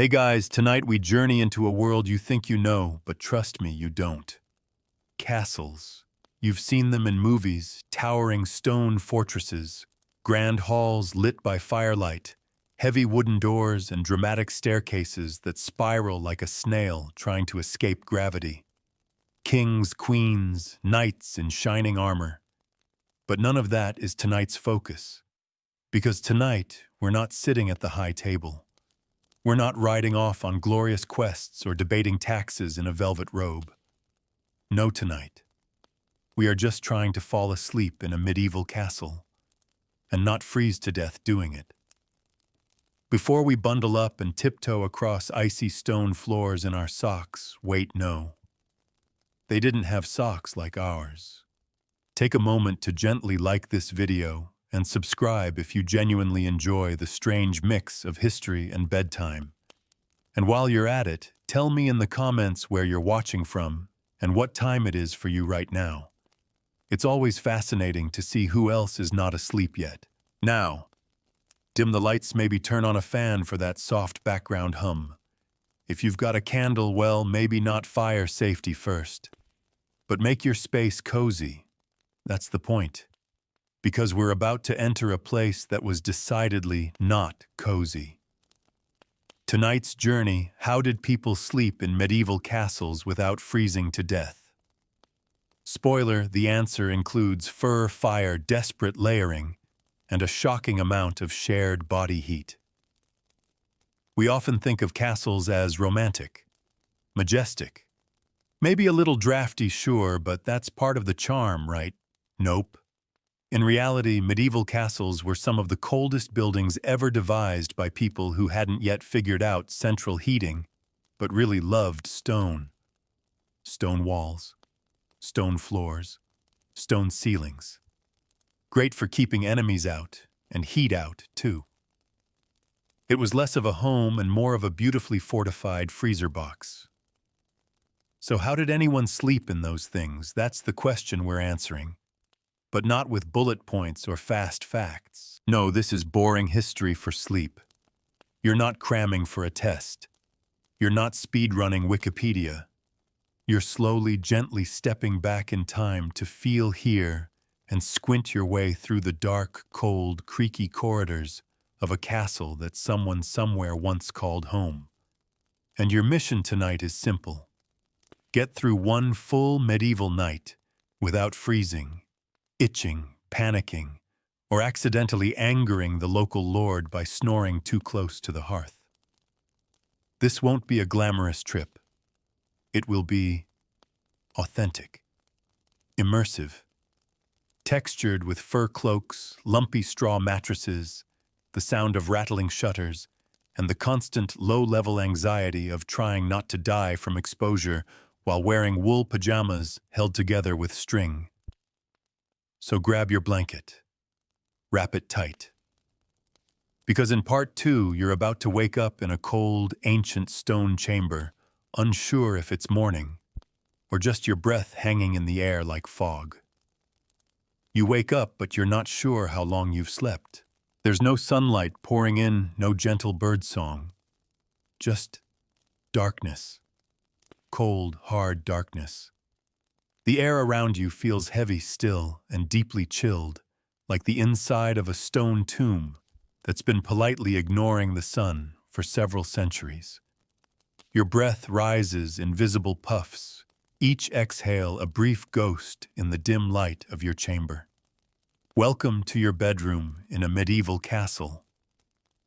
Hey guys, tonight we journey into a world you think you know, but trust me, you don't. Castles. You've seen them in movies, towering stone fortresses, grand halls lit by firelight, heavy wooden doors and dramatic staircases that spiral like a snail trying to escape gravity. Kings, queens, knights in shining armor. But none of that is tonight's focus. Because tonight, we're not sitting at the high table. We're not riding off on glorious quests or debating taxes in a velvet robe. No, tonight. We are just trying to fall asleep in a medieval castle and not freeze to death doing it. Before we bundle up and tiptoe across icy stone floors in our socks, wait, no. They didn't have socks like ours. Take a moment to gently like this video and subscribe if you genuinely enjoy the strange mix of history and bedtime. And while you're at it, tell me in the comments where you're watching from and what time it is for you right now. It's always fascinating to see who else is not asleep yet. Now, dim the lights, maybe turn on a fan for that soft background hum. If you've got a candle, well, maybe not fire safety first. But make your space cozy. That's the point. Because we're about to enter a place that was decidedly not cozy. Tonight's journey, how did people sleep in medieval castles without freezing to death? Spoiler, the answer includes fur, fire, desperate layering, and a shocking amount of shared body heat. We often think of castles as romantic, majestic, maybe a little drafty, sure, but that's part of the charm, right? Nope. In reality, medieval castles were some of the coldest buildings ever devised by people who hadn't yet figured out central heating, but really loved stone. Stone walls, stone floors, stone ceilings. Great for keeping enemies out, and heat out, too. It was less of a home and more of a beautifully fortified freezer box. So how did anyone sleep in those things? That's the question we're answering. But not with bullet points or fast facts. No, this is boring history for sleep. You're not cramming for a test. You're not speedrunning Wikipedia. You're slowly, gently stepping back in time to feel here and squint your way through the dark, cold, creaky corridors of a castle that someone somewhere once called home. And your mission tonight is simple. Get through one full medieval night without freezing, itching, panicking, or accidentally angering the local lord by snoring too close to the hearth. This won't be a glamorous trip. It will be authentic, immersive, textured with fur cloaks, lumpy straw mattresses, the sound of rattling shutters, and the constant low-level anxiety of trying not to die from exposure while wearing wool pajamas held together with string. So grab your blanket, wrap it tight. Because in part 2, you're about to wake up in a cold, ancient stone chamber, unsure if it's morning, or just your breath hanging in the air like fog. You wake up, but you're not sure how long you've slept. There's no sunlight pouring in, no gentle birdsong. Just darkness. Cold, hard darkness. The air around you feels heavy still and deeply chilled, like the inside of a stone tomb that's been politely ignoring the sun for several centuries. Your breath rises in visible puffs, each exhale a brief ghost in the dim light of your chamber. Welcome to your bedroom in a medieval castle.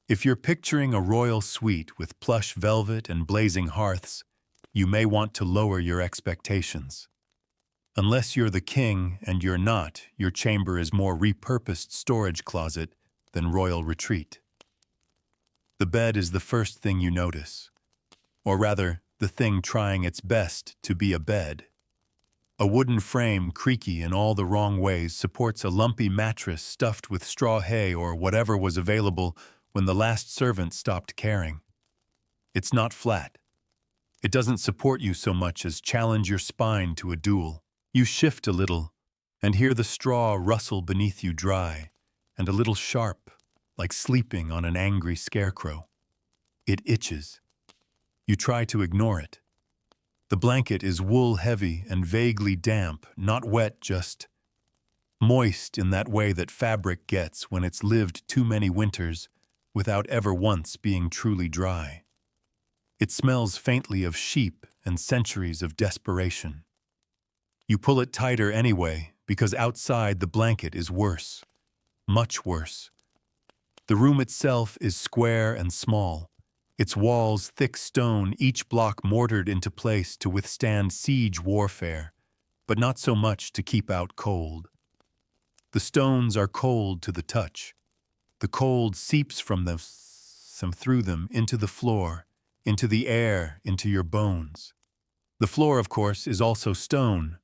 If you're picturing a royal suite with plush velvet and blazing hearths, you may want to lower your expectations. Unless you're the king, and you're not, your chamber is more repurposed storage closet than royal retreat. The bed is the first thing you notice, or rather, the thing trying its best to be a bed. A wooden frame, creaky in all the wrong ways, supports a lumpy mattress stuffed with straw hay or whatever was available when the last servant stopped caring. It's not flat. It doesn't support you so much as challenge your spine to a duel. You shift a little, and hear the straw rustle beneath you dry, and a little sharp, like sleeping on an angry scarecrow. It itches. You try to ignore it. The blanket is wool-heavy and vaguely damp, not wet, just moist in that way that fabric gets when it's lived too many winters without ever once being truly dry. It smells faintly of sheep and centuries of desperation. You pull it tighter anyway, because outside the blanket is worse. Much worse. The room itself is square and small, its walls thick stone, each block mortared into place to withstand siege warfare, but not so much to keep out cold. The stones are cold to the touch. The cold seeps from them through them into the floor, into the air, into your bones. The floor, of course, is also stone,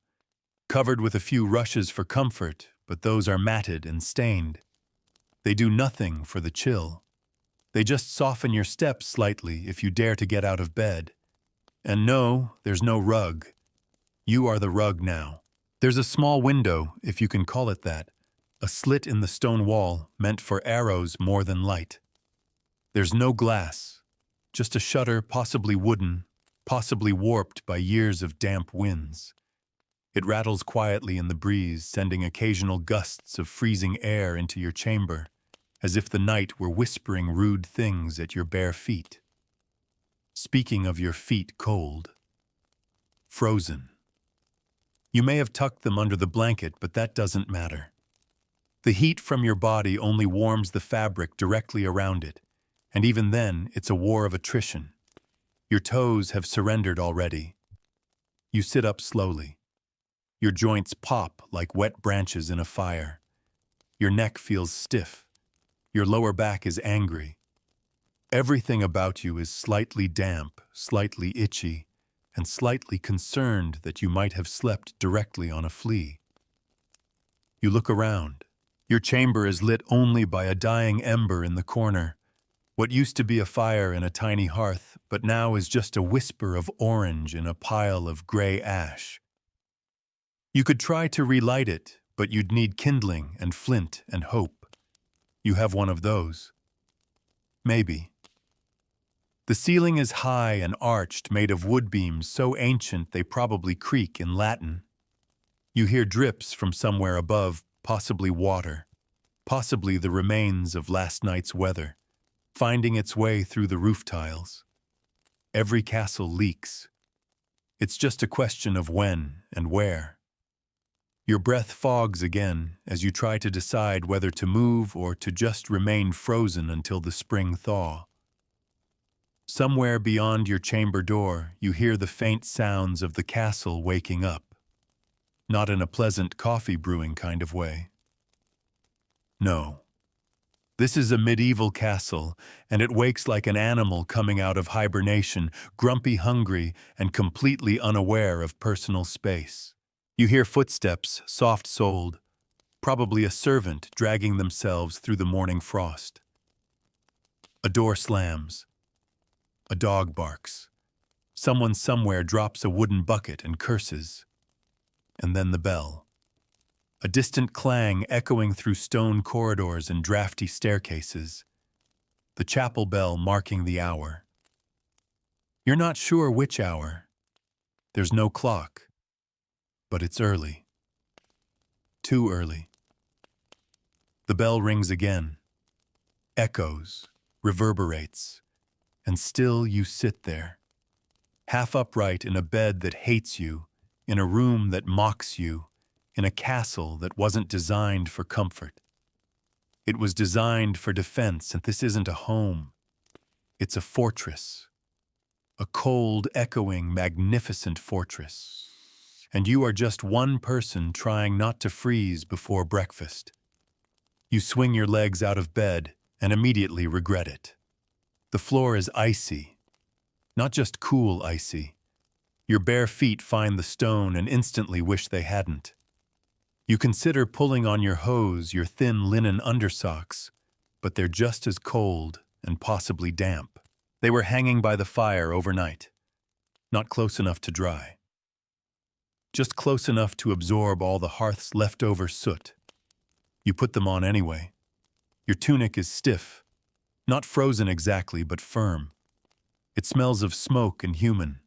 covered with a few rushes for comfort, but those are matted and stained. They do nothing for the chill. They just soften your steps slightly if you dare to get out of bed. And no, there's no rug. You are the rug now. There's a small window, if you can call it that, a slit in the stone wall meant for arrows more than light. There's no glass, just a shutter, possibly wooden, possibly warped by years of damp winds. It rattles quietly in the breeze, sending occasional gusts of freezing air into your chamber, as if the night were whispering rude things at your bare feet. Speaking of your feet cold, frozen. You may have tucked them under the blanket, but that doesn't matter. The heat from your body only warms the fabric directly around it, and even then, it's a war of attrition. Your toes have surrendered already. You sit up slowly. Your joints pop like wet branches in a fire. Your neck feels stiff. Your lower back is angry. Everything about you is slightly damp, slightly itchy, and slightly concerned that you might have slept directly on a flea. You look around. Your chamber is lit only by a dying ember in the corner. What used to be a fire in a tiny hearth, but now is just a whisper of orange in a pile of gray ash. You could try to relight it, but you'd need kindling and flint and hope. You have one of those. Maybe. The ceiling is high and arched, made of wood beams so ancient they probably creak in Latin. You hear drips from somewhere above, possibly water, possibly the remains of last night's weather, finding its way through the roof tiles. Every castle leaks. It's just a question of when and where. Your breath fogs again as you try to decide whether to move or to just remain frozen until the spring thaw. Somewhere beyond your chamber door, you hear the faint sounds of the castle waking up. Not in a pleasant coffee brewing kind of way. No. This is a medieval castle, and it wakes like an animal coming out of hibernation, grumpy, hungry, and completely unaware of personal space. You hear footsteps, soft-soled, probably a servant dragging themselves through the morning frost. A door slams. A dog barks. Someone somewhere drops a wooden bucket and curses. And then the bell. A distant clang echoing through stone corridors and drafty staircases. The chapel bell marking the hour. You're not sure which hour. There's no clock. But it's early. Too early. The bell rings again. Echoes, reverberates, and still you sit there, half upright in a bed that hates you, in a room that mocks you, in a castle that wasn't designed for comfort. It was designed for defense, and this isn't a home. It's a fortress. A cold, echoing, magnificent fortress. And you are just one person trying not to freeze before breakfast. You swing your legs out of bed and immediately regret it. The floor is icy. Not just cool icy. Your bare feet find the stone and instantly wish they hadn't. You consider pulling on your hose, your thin linen undersocks, but they're just as cold and possibly damp. They were hanging by the fire overnight, not close enough to dry. Just close enough to absorb all the hearth's leftover soot. You put them on anyway. Your tunic is stiff, not frozen exactly, but firm. It smells of smoke and human.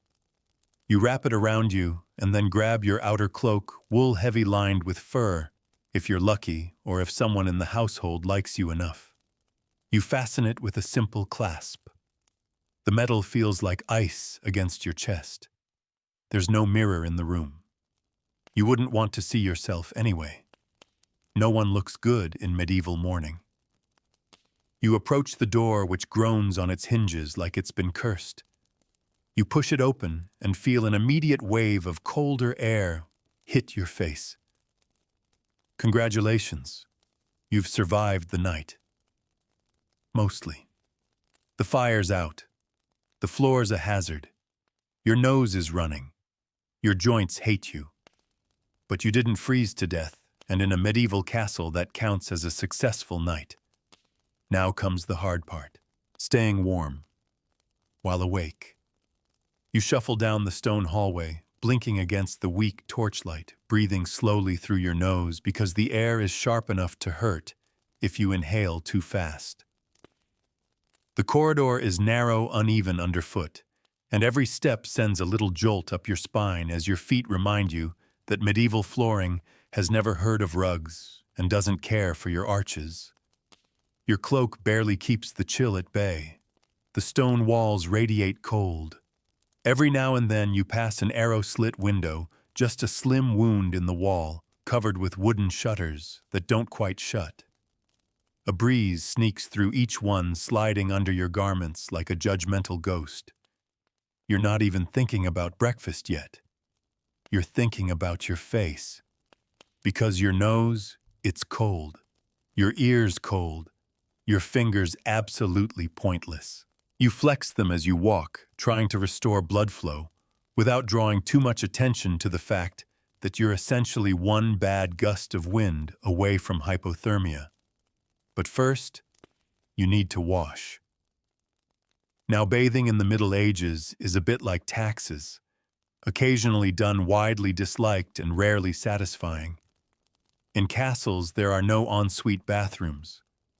You wrap it around you and then grab your outer cloak, wool heavy lined with fur, if you're lucky or if someone in the household likes you enough. You fasten it with a simple clasp. The metal feels like ice against your chest. There's no mirror in the room. You wouldn't want to see yourself anyway. No one looks good in medieval mourning. You approach the door, which groans on its hinges like it's been cursed. You push it open and feel an immediate wave of colder air hit your face. Congratulations, you've survived the night. Mostly. The fire's out. The floor's a hazard. Your nose is running. Your joints hate you. But you didn't freeze to death, and in a medieval castle that counts as a successful night. Now comes the hard part, staying warm, while awake. You shuffle down the stone hallway, blinking against the weak torchlight, breathing slowly through your nose because the air is sharp enough to hurt if you inhale too fast. The corridor is narrow, uneven underfoot, and every step sends a little jolt up your spine as your feet remind you that medieval flooring has never heard of rugs and doesn't care for your arches. Your cloak barely keeps the chill at bay. The stone walls radiate cold. Every now and then you pass an arrow-slit window, just a slim wound in the wall, covered with wooden shutters that don't quite shut. A breeze sneaks through each one, sliding under your garments like a judgmental ghost. You're not even thinking about breakfast yet. You're thinking about your face. Because your nose, it's cold. Your ears cold. Your fingers absolutely pointless. You flex them as you walk, trying to restore blood flow, without drawing too much attention to the fact that you're essentially one bad gust of wind away from hypothermia. But first, you need to wash. Now, bathing in the Middle Ages is a bit like taxes, occasionally done, widely disliked and rarely satisfying. In castles, there are no ensuite bathrooms,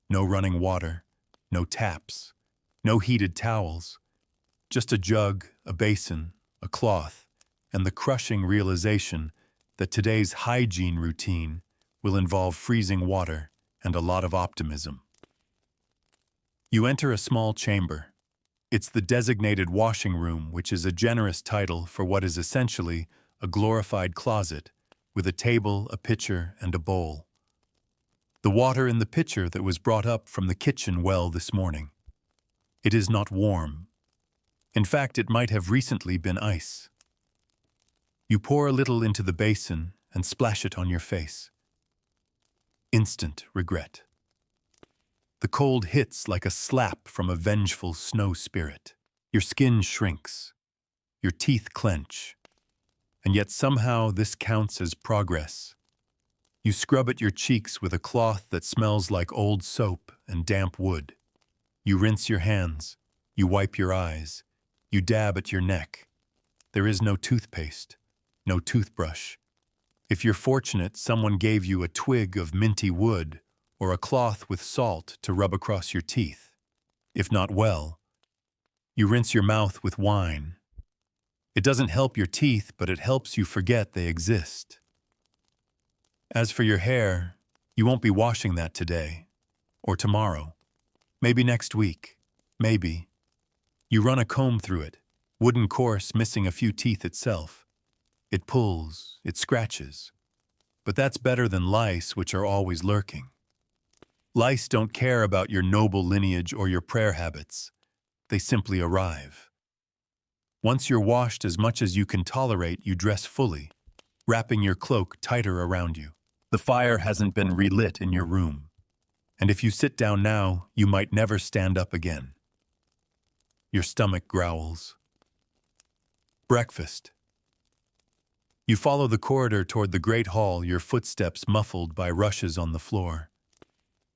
no running water, no taps, no heated towels, just a jug, a basin, a cloth, and the crushing realization that today's hygiene routine will involve freezing water and a lot of optimism. You enter a small chamber. It's the designated washing room, which is a generous title for what is essentially a glorified closet with a table, a pitcher, and a bowl. The water in the pitcher that was brought up from the kitchen well this morning. It is not warm. In fact, it might have recently been ice. You pour a little into the basin and splash it on your face. Instant regret. The cold hits like a slap from a vengeful snow spirit. Your skin shrinks. Your teeth clench. And yet somehow this counts as progress. You scrub at your cheeks with a cloth that smells like old soap and damp wood. You rinse your hands. You wipe your eyes. You dab at your neck. There is no toothpaste, no toothbrush. If you're fortunate, someone gave you a twig of minty wood or a cloth with salt to rub across your teeth. If not, well, you rinse your mouth with wine. It doesn't help your teeth, but it helps you forget they exist. As for your hair, you won't be washing that today, or tomorrow, maybe next week, maybe. You run a comb through it, wooden coarse, missing a few teeth itself. It pulls, it scratches. But that's better than lice, which are always lurking. Lice don't care about your noble lineage or your prayer habits. They simply arrive. Once you're washed as much as you can tolerate, you dress fully, wrapping your cloak tighter around you. The fire hasn't been relit in your room. And if you sit down now, you might never stand up again. Your stomach growls. Breakfast. You follow the corridor toward the great hall, your footsteps muffled by rushes on the floor.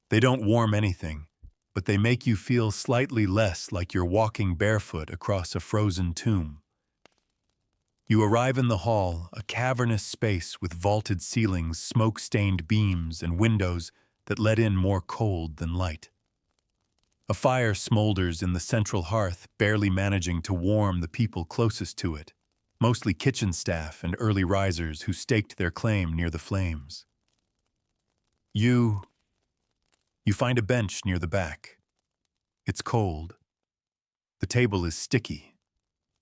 They don't warm anything, but they make you feel slightly less like you're walking barefoot across a frozen tomb. You arrive in the hall, a cavernous space with vaulted ceilings, smoke-stained beams, and windows that let in more cold than light. A fire smolders in the central hearth, barely managing to warm the people closest to it, mostly kitchen staff and early risers who staked their claim near the flames. You find a bench near the back. It's cold. The table is sticky.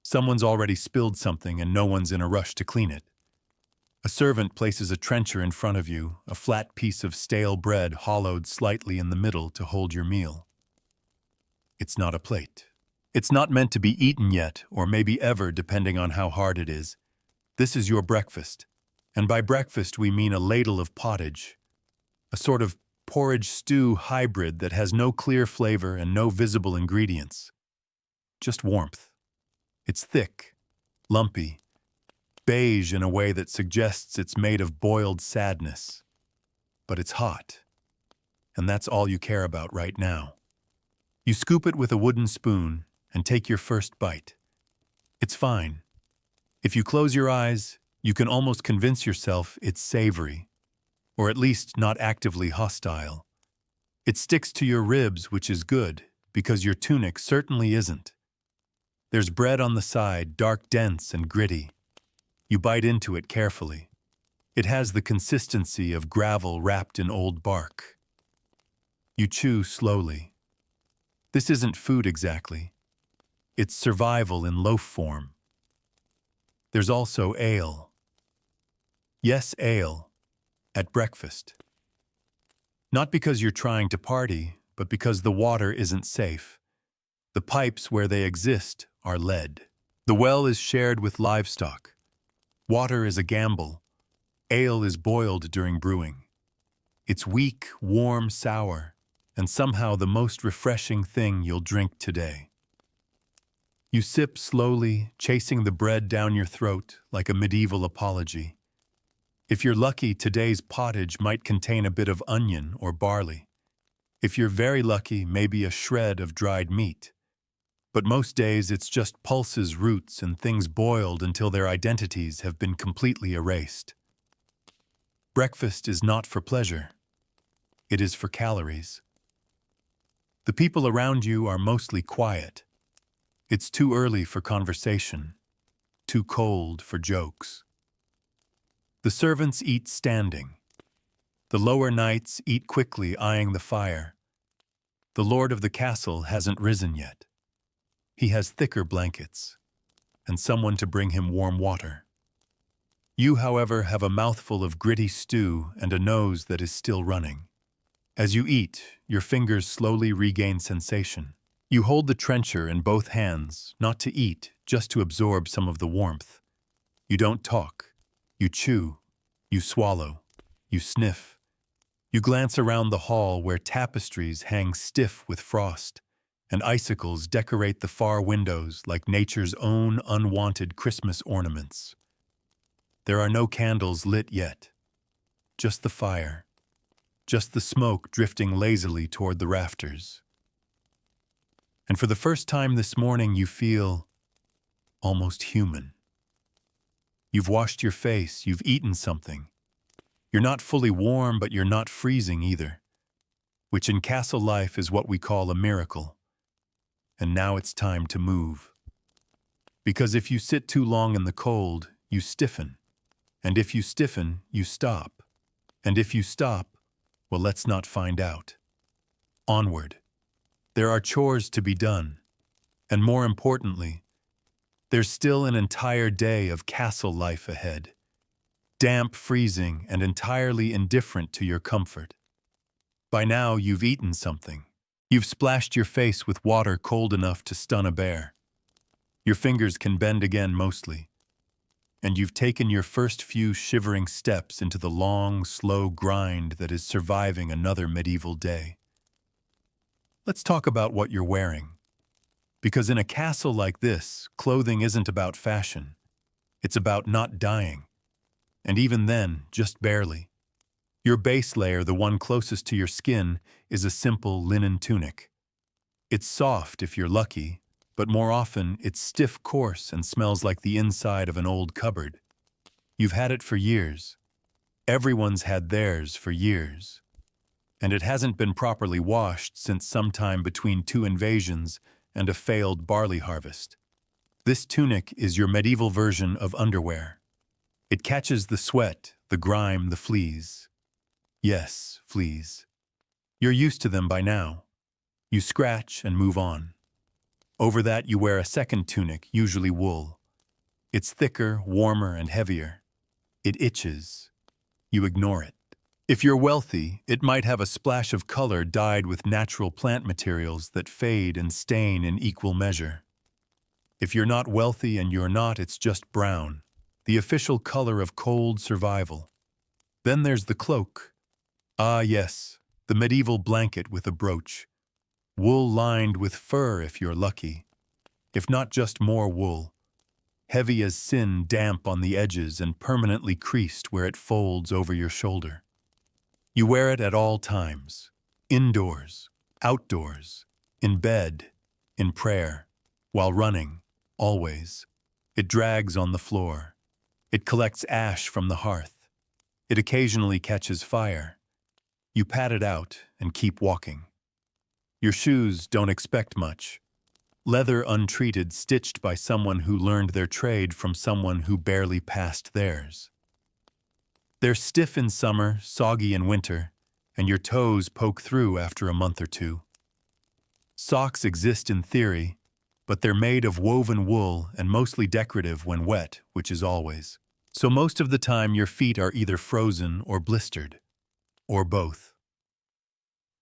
Someone's already spilled something and no one's in a rush to clean it. A servant places a trencher in front of you, a flat piece of stale bread hollowed slightly in the middle to hold your meal. It's not a plate. It's not meant to be eaten yet, or maybe ever, depending on how hard it is. This is your breakfast. And by breakfast we mean a ladle of pottage, a sort of porridge stew hybrid that has no clear flavor and no visible ingredients. Just warmth. It's thick, lumpy, beige in a way that suggests it's made of boiled sadness. But it's hot, and that's all you care about right now. You scoop it with a wooden spoon and take your first bite. It's fine. If you close your eyes, you can almost convince yourself it's savory, or at least not actively hostile. It sticks to your ribs, which is good, because your tunic certainly isn't. There's bread on the side, dark, dense, and gritty. You bite into it carefully. It has the consistency of gravel wrapped in old bark. You chew slowly. This isn't food exactly. It's survival in loaf form. There's also ale. Yes, ale. At breakfast. Not because you're trying to party, but because the water isn't safe. The pipes where they exist are lead. The well is shared with livestock. Water is a gamble. Ale is boiled during brewing. It's weak, warm, sour, and somehow the most refreshing thing you'll drink today. You sip slowly, chasing the bread down your throat like a medieval apology. If you're lucky, today's pottage might contain a bit of onion or barley. If you're very lucky, maybe a shred of dried meat. But most days it's just pulses, roots, and things boiled until their identities have been completely erased. Breakfast is not for pleasure. It is for calories. The people around you are mostly quiet. It's too early for conversation, too cold for jokes. The servants eat standing. The lower knights eat quickly, eyeing the fire. The lord of the castle hasn't risen yet. He has thicker blankets, and someone to bring him warm water. You, however, have a mouthful of gritty stew and a nose that is still running. As you eat, your fingers slowly regain sensation. You hold the trencher in both hands, not to eat, just to absorb some of the warmth. You don't talk. You chew. You swallow. You sniff. You glance around the hall where tapestries hang stiff with frost, and icicles decorate the far windows like nature's own unwanted Christmas ornaments. There are no candles lit yet. Just the fire. Just the smoke drifting lazily toward the rafters. And for the first time this morning, you feel almost human. You've washed your face, you've eaten something. You're not fully warm, but you're not freezing either, which in castle life is what we call a miracle. And now it's time to move. Because if you sit too long in the cold, you stiffen. And if you stiffen, you stop. And if you stop, well, let's not find out. Onward. There are chores to be done. And more importantly, there's still an entire day of castle life ahead. Damp, freezing, and entirely indifferent to your comfort. By now, you've eaten something. You've splashed your face with water cold enough to stun a bear. Your fingers can bend again mostly. And you've taken your first few shivering steps into the long, slow grind that is surviving another medieval day. Let's talk about what you're wearing. Because in a castle like this, clothing isn't about fashion. It's about not dying. And even then, just barely. Your base layer, the one closest to your skin, is a simple linen tunic. It's soft if you're lucky, but more often it's stiff, coarse, and smells like the inside of an old cupboard. You've had it for years. Everyone's had theirs for years. and it hasn't been properly washed since sometime between two invasions and a failed barley harvest. This tunic is your medieval version of underwear. It catches the sweat, the grime, the fleas. Yes, fleas. You're used to them by now. You scratch and move on. Over that you wear a second tunic, usually wool. It's thicker, warmer, and heavier. It itches. You ignore it. If you're wealthy, it might have a splash of color dyed with natural plant materials that fade and stain in equal measure. If you're not wealthy and you're not, it's just brown, the official color of cold survival. Then there's the cloak. Ah, yes, the medieval blanket with a brooch. Wool lined with fur if you're lucky. If not, just more wool. Heavy as sin, damp on the edges and permanently creased where it folds over your shoulder. You wear it at all times. Indoors, outdoors, in bed, in prayer, while running, always. It drags on the floor. It collects ash from the hearth. It occasionally catches fire. You pat it out and keep walking. Your shoes don't expect much. Leather untreated, stitched by someone who learned their trade from someone who barely passed theirs. They're stiff in summer, soggy in winter, and your toes poke through after a month or two. Socks exist in theory, but they're made of woven wool and mostly decorative when wet, which is always. So most of the time your feet are either frozen or blistered, or both.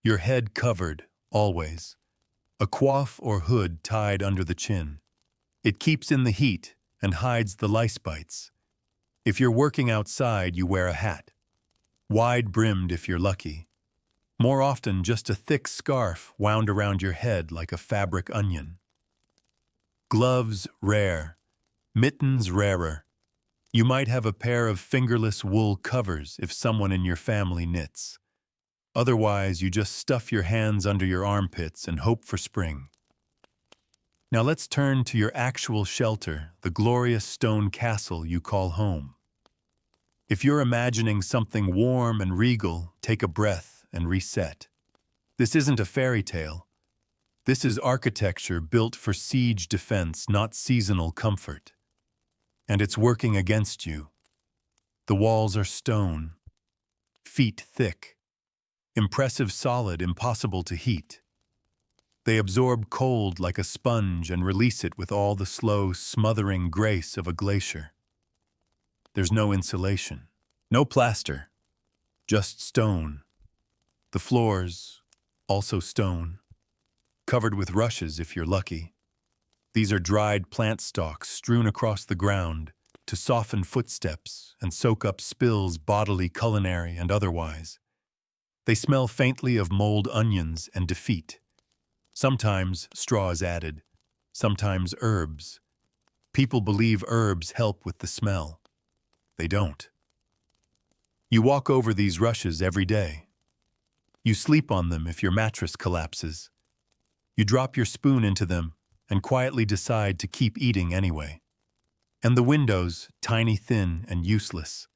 Your head covered, always. A coif or hood tied under the chin. It keeps in the heat and hides the lice bites. If you're working outside, you wear a hat. Wide-brimmed if you're lucky. More often, just a thick scarf wound around your head like a fabric onion. Gloves, rare. Mittens, rarer. You might have a pair of fingerless wool covers if someone in your family knits. Otherwise, you just stuff your hands under your armpits and hope for spring. Now let's turn to your actual shelter, the glorious stone castle you call home. If you're imagining something warm and regal, take a breath and reset. This isn't a fairy tale. This is architecture built for siege defense, not seasonal comfort. And it's working against you. The walls are stone, feet thick, impressive solid, impossible to heat. They absorb cold like a sponge and release it with all the slow, smothering grace of a glacier. There's no insulation, no plaster, just stone. The floors, also stone, covered with rushes if you're lucky. These are dried plant stalks strewn across the ground to soften footsteps and soak up spills, bodily, culinary, and otherwise. They smell faintly of mold, onions, and defeat. Sometimes straw is added, sometimes herbs. People believe herbs help with the smell. They don't. You walk over these rushes every day. You sleep on them if your mattress collapses. You drop your spoon into them and quietly decide to keep eating anyway. And the windows, tiny, thin, and useless.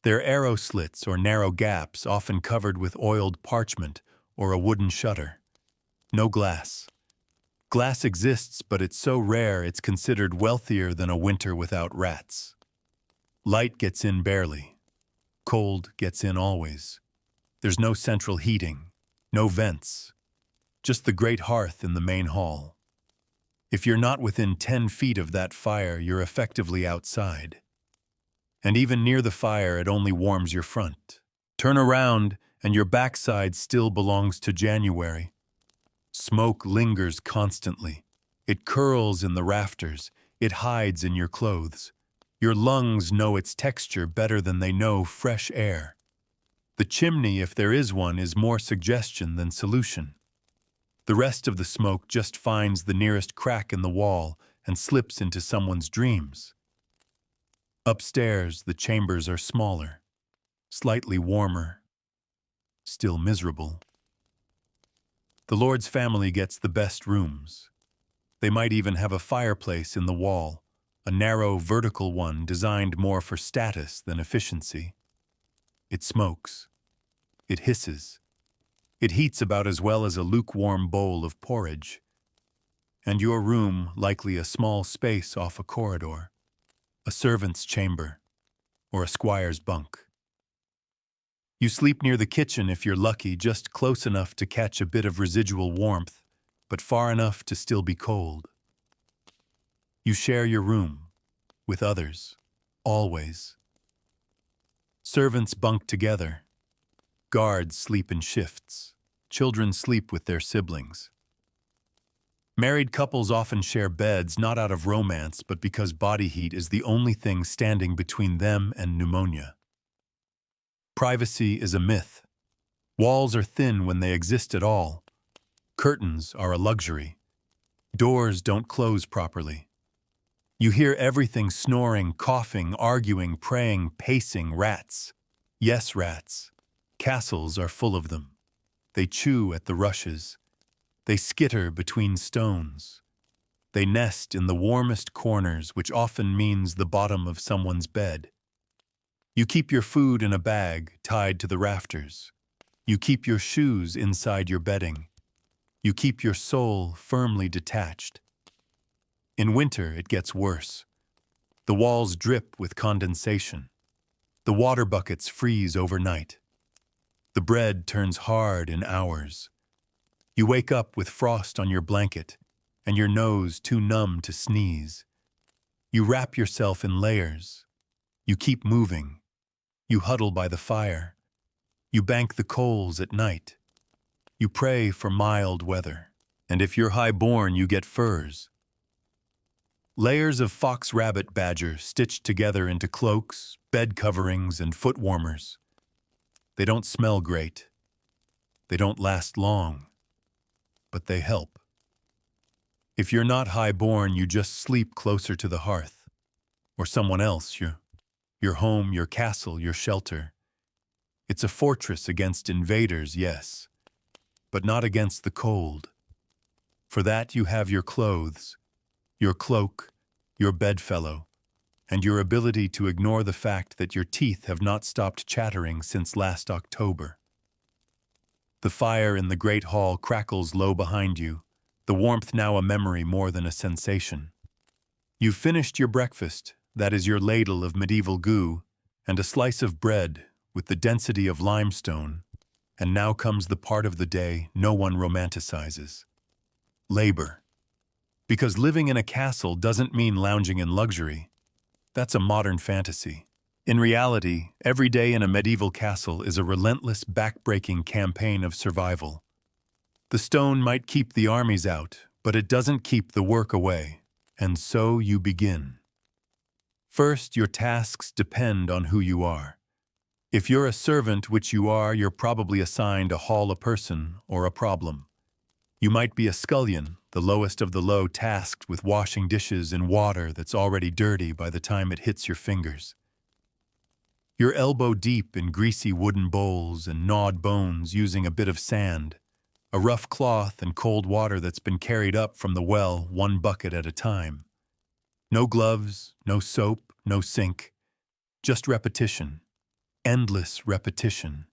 They're arrow slits or narrow gaps, often covered with oiled parchment or a wooden shutter. No glass. Glass exists, but it's so rare it's considered wealthier than a winter without rats. Light gets in barely. Cold gets in always. There's no central heating, no vents, just the great hearth in the main hall. If you're not within 10 feet of that fire, you're effectively outside. And even near the fire, it only warms your front. Turn around, and your backside still belongs to January. Smoke lingers constantly. It curls in the rafters. It hides in your clothes. Your lungs know its texture better than they know fresh air. The chimney, if there is one, is more suggestion than solution. The rest of the smoke just finds the nearest crack in the wall and slips into someone's dreams. Upstairs, the chambers are smaller, slightly warmer, still miserable. The Lord's family gets the best rooms. They might even have a fireplace in the wall, a narrow, vertical one designed more for status than efficiency. It smokes. It hisses. It heats about as well as a lukewarm bowl of porridge. And your room likely a small space off a corridor, a servant's chamber, or a squire's bunk. You sleep near the kitchen if you're lucky, just close enough to catch a bit of residual warmth, but far enough to still be cold. You share your room with others, always. Servants bunk together. Guards sleep in shifts. Children sleep with their siblings. Married couples often share beds, not out of romance, but because body heat is the only thing standing between them and pneumonia. Privacy is a myth. Walls are thin when they exist at all. Curtains are a luxury. Doors don't close properly. You hear everything: snoring, coughing, arguing, praying, pacing, rats. Yes, rats. Castles are full of them. They chew at the rushes. They skitter between stones. They nest in the warmest corners, which often means the bottom of someone's bed. You keep your food in a bag tied to the rafters. You keep your shoes inside your bedding. You keep your soul firmly detached. In winter, it gets worse. The walls drip with condensation. The water buckets freeze overnight. The bread turns hard in hours. You wake up with frost on your blanket and your nose too numb to sneeze. You wrap yourself in layers. You keep moving. You huddle by the fire. You bank the coals at night. You pray for mild weather. And if you're high-born, you get furs. Layers of fox-rabbit badger stitched together into cloaks, bed coverings, and foot warmers. They don't smell great. They don't last long. But they help. If you're not high-born, you just sleep closer to the hearth. Or someone else, your home, your castle, your shelter. It's a fortress against invaders, yes, but not against the cold. For that you have your clothes, your cloak, your bedfellow, and your ability to ignore the fact that your teeth have not stopped chattering since last October. The fire in the great hall crackles low behind you, the warmth now a memory more than a sensation. You've finished your breakfast, that is your ladle of medieval goo, and a slice of bread with the density of limestone, and now comes the part of the day no one romanticizes. Labor. Because living in a castle doesn't mean lounging in luxury. That's a modern fantasy. In reality, every day in a medieval castle is a relentless, back-breaking campaign of survival. The stone might keep the armies out, but it doesn't keep the work away. And so you begin. First, your tasks depend on who you are. If you're a servant, which you are, you're probably assigned a haul a person or a problem. You might be a scullion, the lowest of the low, tasked with washing dishes in water that's already dirty by the time it hits your fingers. You're elbow deep in greasy wooden bowls and gnawed bones using a bit of sand, a rough cloth and cold water that's been carried up from the well one bucket at a time. No gloves, no soap, no sink, just repetition, endless repetition.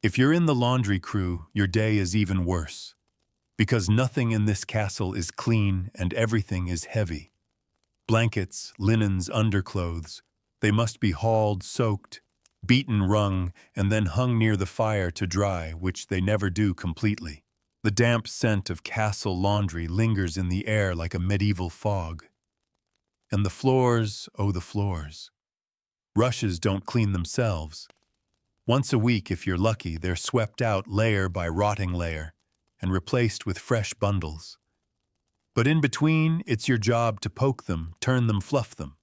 If you're in the laundry crew, your day is even worse, because nothing in this castle is clean and everything is heavy. Blankets, linens, underclothes, they must be hauled, soaked, beaten, wrung, and then hung near the fire to dry, which they never do completely. The damp scent of castle laundry lingers in the air like a medieval fog. And the floors, oh the floors. Rushes don't clean themselves. Once a week, if you're lucky, they're swept out layer by rotting layer and replaced with fresh bundles. But in between, it's your job to poke them, turn them, fluff them.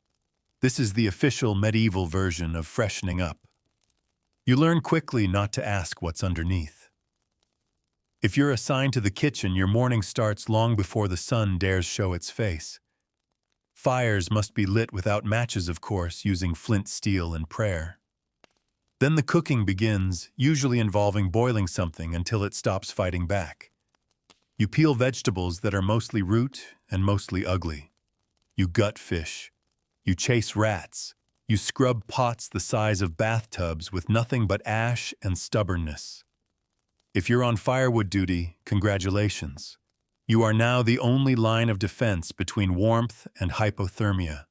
This is the official medieval version of freshening up. You learn quickly not to ask what's underneath. If you're assigned to the kitchen, your morning starts long before the sun dares show its face. Fires must be lit without matches, of course, using flint, steel, and prayer. Then the cooking begins, usually involving boiling something until it stops fighting back. You peel vegetables that are mostly root and mostly ugly. You gut fish. You chase rats. You scrub pots the size of bathtubs with nothing but ash and stubbornness. If you're on firewood duty, congratulations. You are now the only line of defense between warmth and hypothermia.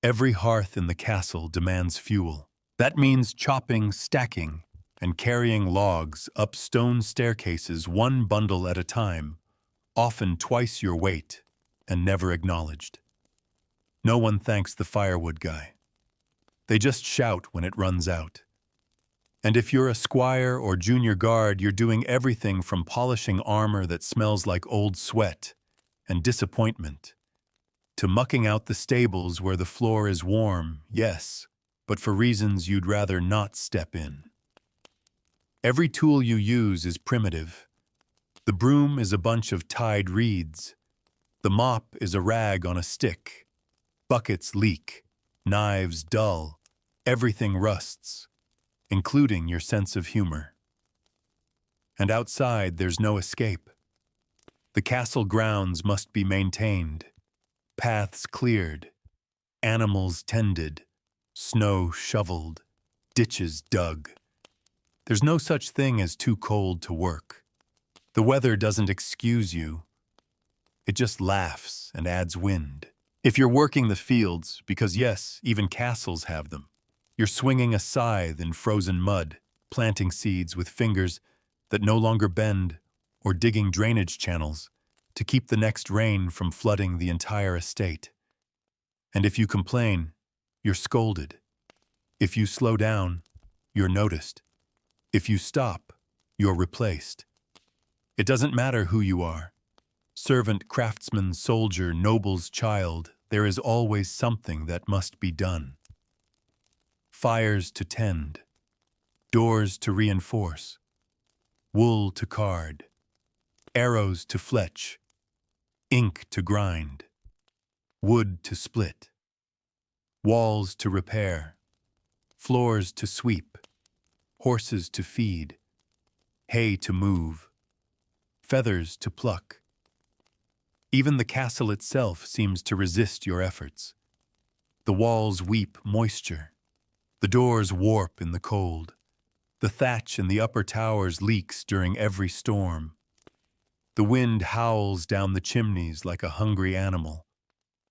Every hearth in the castle demands fuel. That means chopping, stacking, and carrying logs up stone staircases one bundle at a time, often twice your weight, and never acknowledged. No one thanks the firewood guy. They just shout when it runs out. And if you're a squire or junior guard, you're doing everything from polishing armor that smells like old sweat and disappointment, to mucking out the stables where the floor is warm, yes, but for reasons you'd rather not step in. Every tool you use is primitive. The broom is a bunch of tied reeds. The mop is a rag on a stick. Buckets leak. Knives dull. Everything rusts, including your sense of humor. And outside, there's no escape. The castle grounds must be maintained, paths cleared, animals tended, snow shoveled, ditches dug. There's no such thing as too cold to work. The weather doesn't excuse you. It just laughs and adds wind. If you're working the fields, because yes, even castles have them, you're swinging a scythe in frozen mud, planting seeds with fingers that no longer bend, or digging drainage channels to keep the next rain from flooding the entire estate. And if you complain, you're scolded. If you slow down, you're noticed. If you stop, you're replaced. It doesn't matter who you are. Servant, craftsman, soldier, noble's child, there is always something that must be done. Fires to tend, doors to reinforce, wool to card, arrows to fletch, ink to grind, wood to split, walls to repair, floors to sweep, horses to feed, hay to move, feathers to pluck. Even the castle itself seems to resist your efforts. The walls weep moisture. The doors warp in the cold. The thatch in the upper towers leaks during every storm. The wind howls down the chimneys like a hungry animal.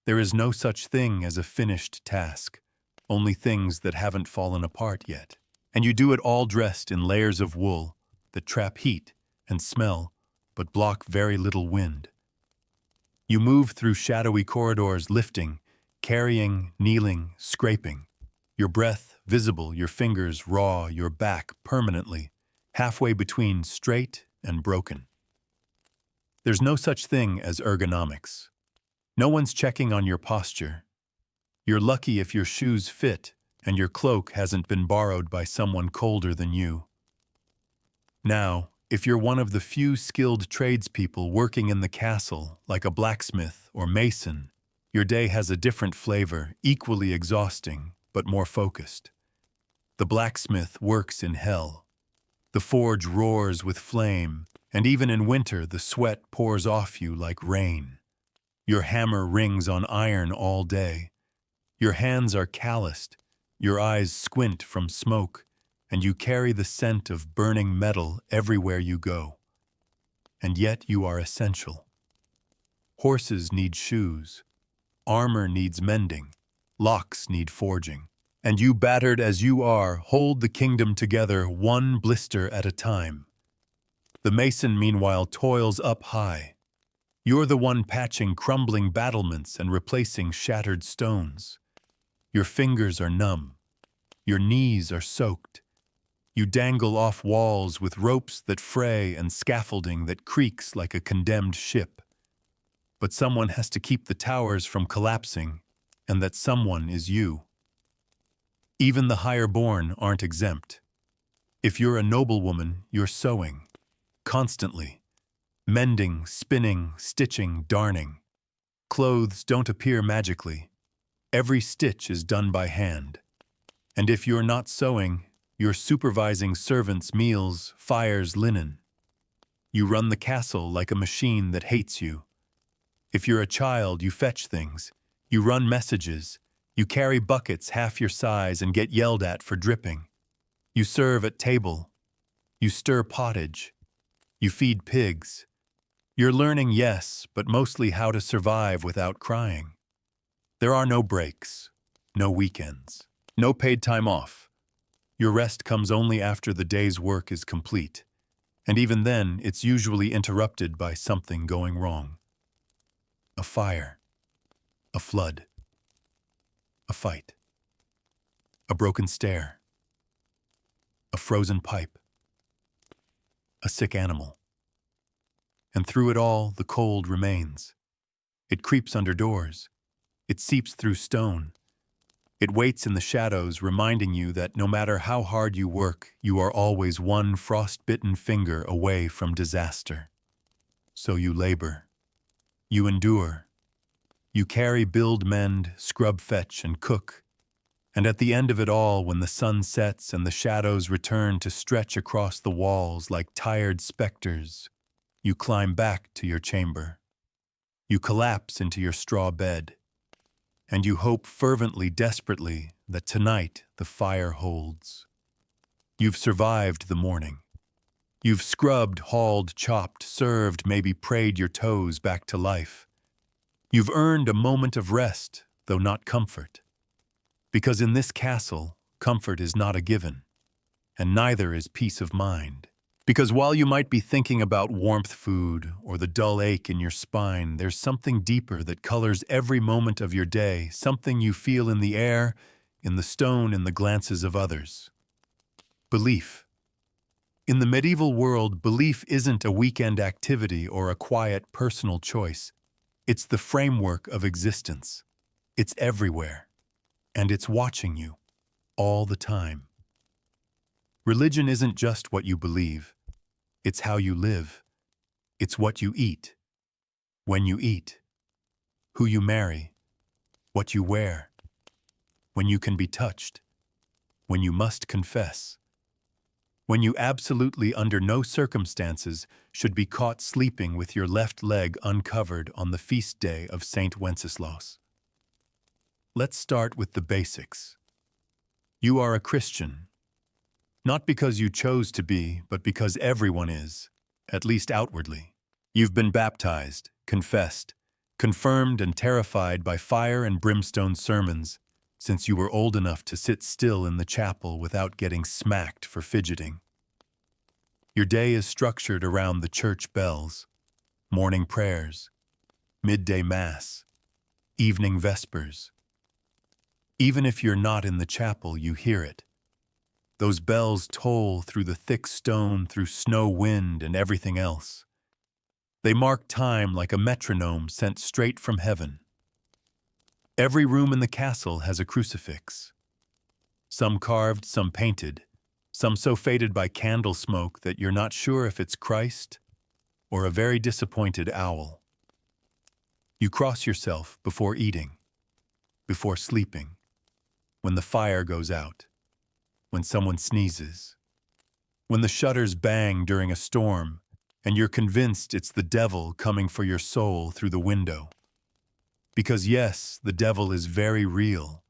There is no such thing as a finished task, only things that haven't fallen apart yet. And you do it all dressed in layers of wool that trap heat and smell, but block very little wind. You move through shadowy corridors, lifting, carrying, kneeling, scraping. Your breath visible, your fingers raw, your back permanently, halfway between straight and broken. There's no such thing as ergonomics. No one's checking on your posture. You're lucky if your shoes fit and your cloak hasn't been borrowed by someone colder than you. Now, if you're one of the few skilled tradespeople working in the castle, like a blacksmith or mason, your day has a different flavor, equally exhausting, but more focused. The blacksmith works in hell. The forge roars with flame, and even in winter the sweat pours off you like rain. Your hammer rings on iron all day. Your hands are calloused, your eyes squint from smoke, and you carry the scent of burning metal everywhere you go. And yet you are essential. Horses need shoes. Armor needs mending. Locks need forging. And you, battered as you are, hold the kingdom together one blister at a time. The mason, meanwhile, toils up high. You're the one patching crumbling battlements and replacing shattered stones. Your fingers are numb. Your knees are soaked. You dangle off walls with ropes that fray and scaffolding that creaks like a condemned ship. But someone has to keep the towers from collapsing, and that someone is you. Even the higher-born aren't exempt. If you're a noblewoman, you're sewing, constantly, mending, spinning, stitching, darning. Clothes don't appear magically. Every stitch is done by hand. And if you're not sewing, you're supervising servants' meals, fires, linen. You run the castle like a machine that hates you. If you're a child, you fetch things. You run messages. You carry buckets half your size and get yelled at for dripping. You serve at table. You stir pottage. You feed pigs. You're learning, yes, but mostly how to survive without crying. There are no breaks, no weekends, no paid time off. Your rest comes only after the day's work is complete, and even then, it's usually interrupted by something going wrong. A fire, a flood, a fight, a broken stair, a frozen pipe, a sick animal. And through it all, the cold remains. It creeps under doors. It seeps through stone. It waits in the shadows, reminding you that no matter how hard you work, you are always one frost-bitten finger away from disaster. So you labor. You endure. You carry, build, mend, scrub, fetch, and cook. And at the end of it all, when the sun sets and the shadows return to stretch across the walls like tired specters, you climb back to your chamber. You collapse into your straw bed. And you hope fervently, desperately, that tonight the fire holds. You've survived the morning. You've scrubbed, hauled, chopped, served, maybe prayed your toes back to life. You've earned a moment of rest, though not comfort. Because in this castle, comfort is not a given, and neither is peace of mind. Because while you might be thinking about warmth food or the dull ache in your spine, there's something deeper that colors every moment of your day, something you feel in the air, in the stone, in the glances of others. Belief. In the medieval world, belief isn't a weekend activity or a quiet personal choice. It's the framework of existence. It's everywhere, and it's watching you all the time. Religion isn't just what you believe. It's how you live. It's what you eat, when you eat, who you marry, what you wear, when you can be touched, when you must confess, when you absolutely under no circumstances should be caught sleeping with your left leg uncovered on the feast day of Saint Wenceslaus. Let's start with the basics. You are a Christian. Not because you chose to be, but because everyone is, at least outwardly. You've been baptized, confessed, confirmed and terrified by fire and brimstone sermons since you were old enough to sit still in the chapel without getting smacked for fidgeting. Your day is structured around the church bells, morning prayers, midday mass, evening vespers. Even if you're not in the chapel, you hear it. Those bells toll through the thick stone, through snow, wind, and everything else. They mark time like a metronome sent straight from heaven. Every room in the castle has a crucifix. Some carved, some painted, some so faded by candle smoke that you're not sure if it's Christ or a very disappointed owl. You cross yourself before eating, before sleeping, when the fire goes out, when someone sneezes, when the shutters bang during a storm, and you're convinced it's the devil coming for your soul through the window. Because yes, the devil is very real.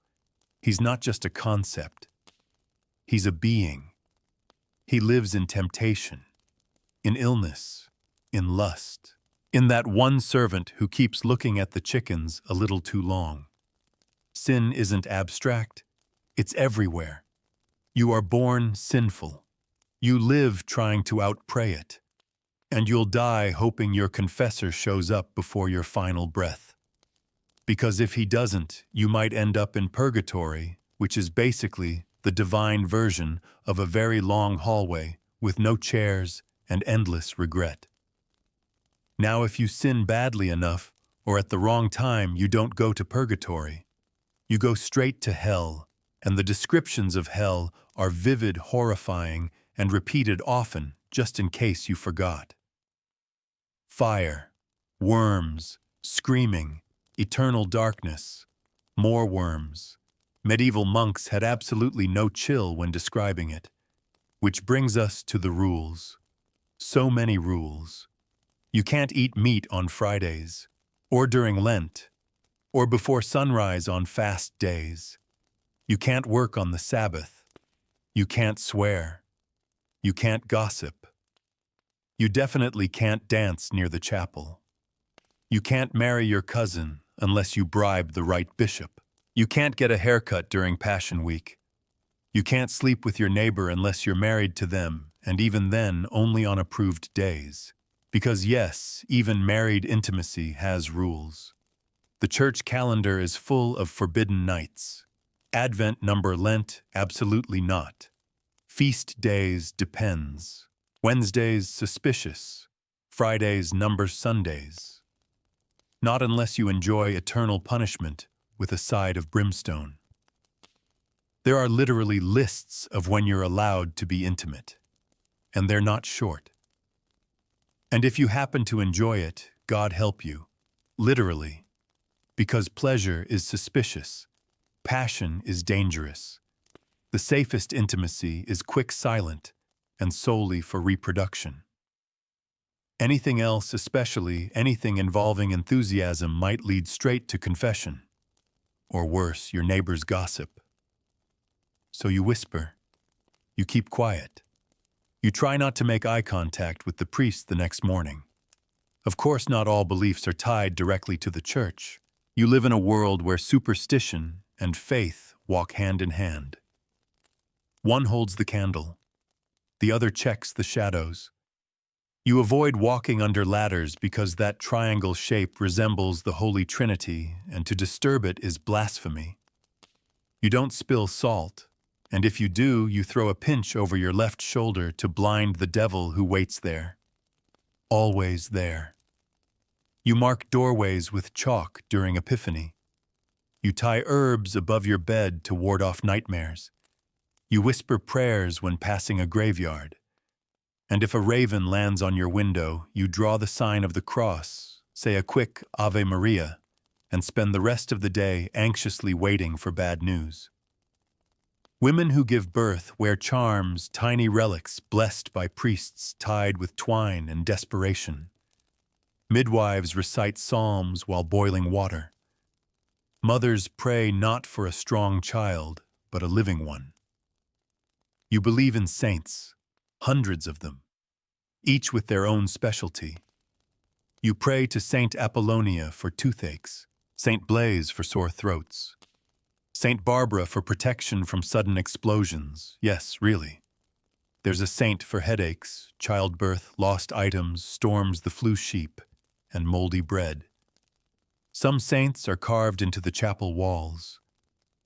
He's not just a concept. He's a being. He lives in temptation, in illness, in lust, in that one servant who keeps looking at the chickens a little too long. Sin isn't abstract. It's everywhere. You are born sinful. You live trying to outpray it. And you'll die hoping your confessor shows up before your final breath. Because if he doesn't, you might end up in purgatory, which is basically the divine version of a very long hallway with no chairs and endless regret. Now, if you sin badly enough, or at the wrong time, you don't go to purgatory. You go straight to hell, and the descriptions of hell are vivid, horrifying, and repeated often, just in case you forgot. Fire, worms, screaming, eternal darkness, more worms. Medieval monks had absolutely no chill when describing it. Which brings us to the rules. So many rules. You can't eat meat on Fridays, or during Lent, or before sunrise on fast days. You can't work on the Sabbath. You can't swear. You can't gossip. You definitely can't dance near the chapel. You can't marry your cousin unless you bribe the right bishop. You can't get a haircut during Passion Week. You can't sleep with your neighbor unless you're married to them, and even then only on approved days. Because yes, even married intimacy has rules. The church calendar is full of forbidden nights. Advent number Lent, absolutely not. Feast days, depends. Wednesdays, suspicious. Fridays, number Sundays. Not unless you enjoy eternal punishment with a side of brimstone. There are literally lists of when you're allowed to be intimate, and they're not short. And if you happen to enjoy it, God help you, literally, because pleasure is suspicious, passion is dangerous. The safest intimacy is quick, silent, and solely for reproduction. Anything else, especially anything involving enthusiasm, might lead straight to confession, or worse, your neighbor's gossip. So you whisper, you keep quiet. You try not to make eye contact with the priest the next morning. Of course, not all beliefs are tied directly to the church. You live in a world where superstition and faith walk hand in hand. One holds the candle, the other checks the shadows. You avoid walking under ladders because that triangle shape resembles the Holy Trinity, and to disturb it is blasphemy. You don't spill salt, and if you do, you throw a pinch over your left shoulder to blind the devil who waits there. Always there. You mark doorways with chalk during Epiphany. You tie herbs above your bed to ward off nightmares. You whisper prayers when passing a graveyard. And if a raven lands on your window, you draw the sign of the cross, say a quick Ave Maria, and spend the rest of the day anxiously waiting for bad news. Women who give birth wear charms, tiny relics blessed by priests tied with twine and desperation. Midwives recite psalms while boiling water. Mothers pray not for a strong child, but a living one. You believe in saints, hundreds of them, each with their own specialty. You pray to Saint Apollonia for toothaches, Saint Blaise for sore throats, Saint Barbara for protection from sudden explosions. Yes, really. There's a saint for headaches, childbirth, lost items, storms, the flu sheep, and moldy bread. Some saints are carved into the chapel walls.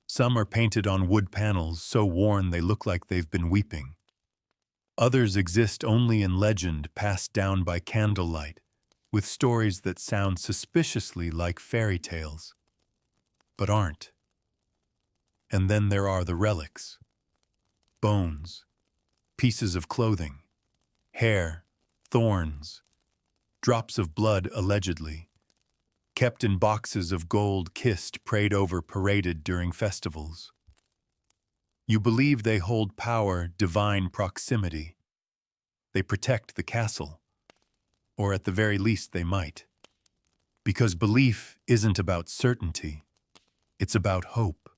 Some are painted on wood panels so worn they look like they've been weeping. Others exist only in legend passed down by candlelight, with stories that sound suspiciously like fairy tales, but aren't. And then there are the relics. Bones, pieces of clothing, hair, thorns, drops of blood allegedly, kept in boxes of gold, kissed, prayed over, paraded during festivals. You believe they hold power, divine proximity. They protect the castle, or at the very least they might. Because belief isn't about certainty, it's about hope.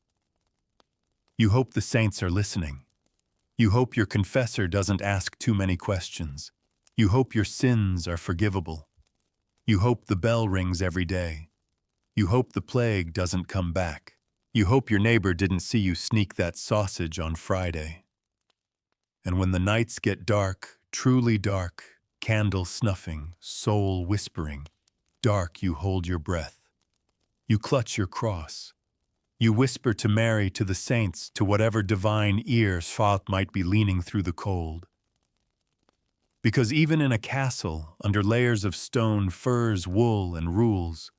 You hope the saints are listening. You hope your confessor doesn't ask too many questions. You hope your sins are forgivable. You hope the bell rings every day. You hope the plague doesn't come back. You hope your neighbor didn't see you sneak that sausage on Friday. And when the nights get dark, truly dark, candle snuffing, soul whispering, dark, you hold your breath. You clutch your cross. You whisper to Mary, to the saints, to whatever divine ear thought might be leaning through the cold. Because even in a castle, under layers of stone, furs, wool, and rules,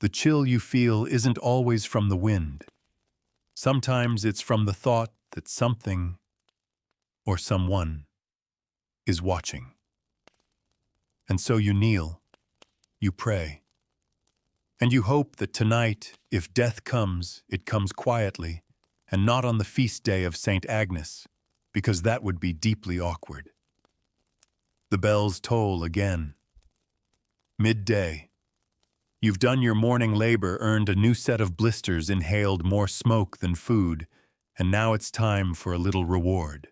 the chill you feel isn't always from the wind. Sometimes it's from the thought that something, or someone, is watching. And so you kneel, you pray, and you hope that tonight, if death comes, it comes quietly, and not on the feast day of St. Agnes, because that would be deeply awkward. The bells toll again. Midday. You've done your morning labor, earned a new set of blisters, inhaled more smoke than food, and now it's time for a little reward.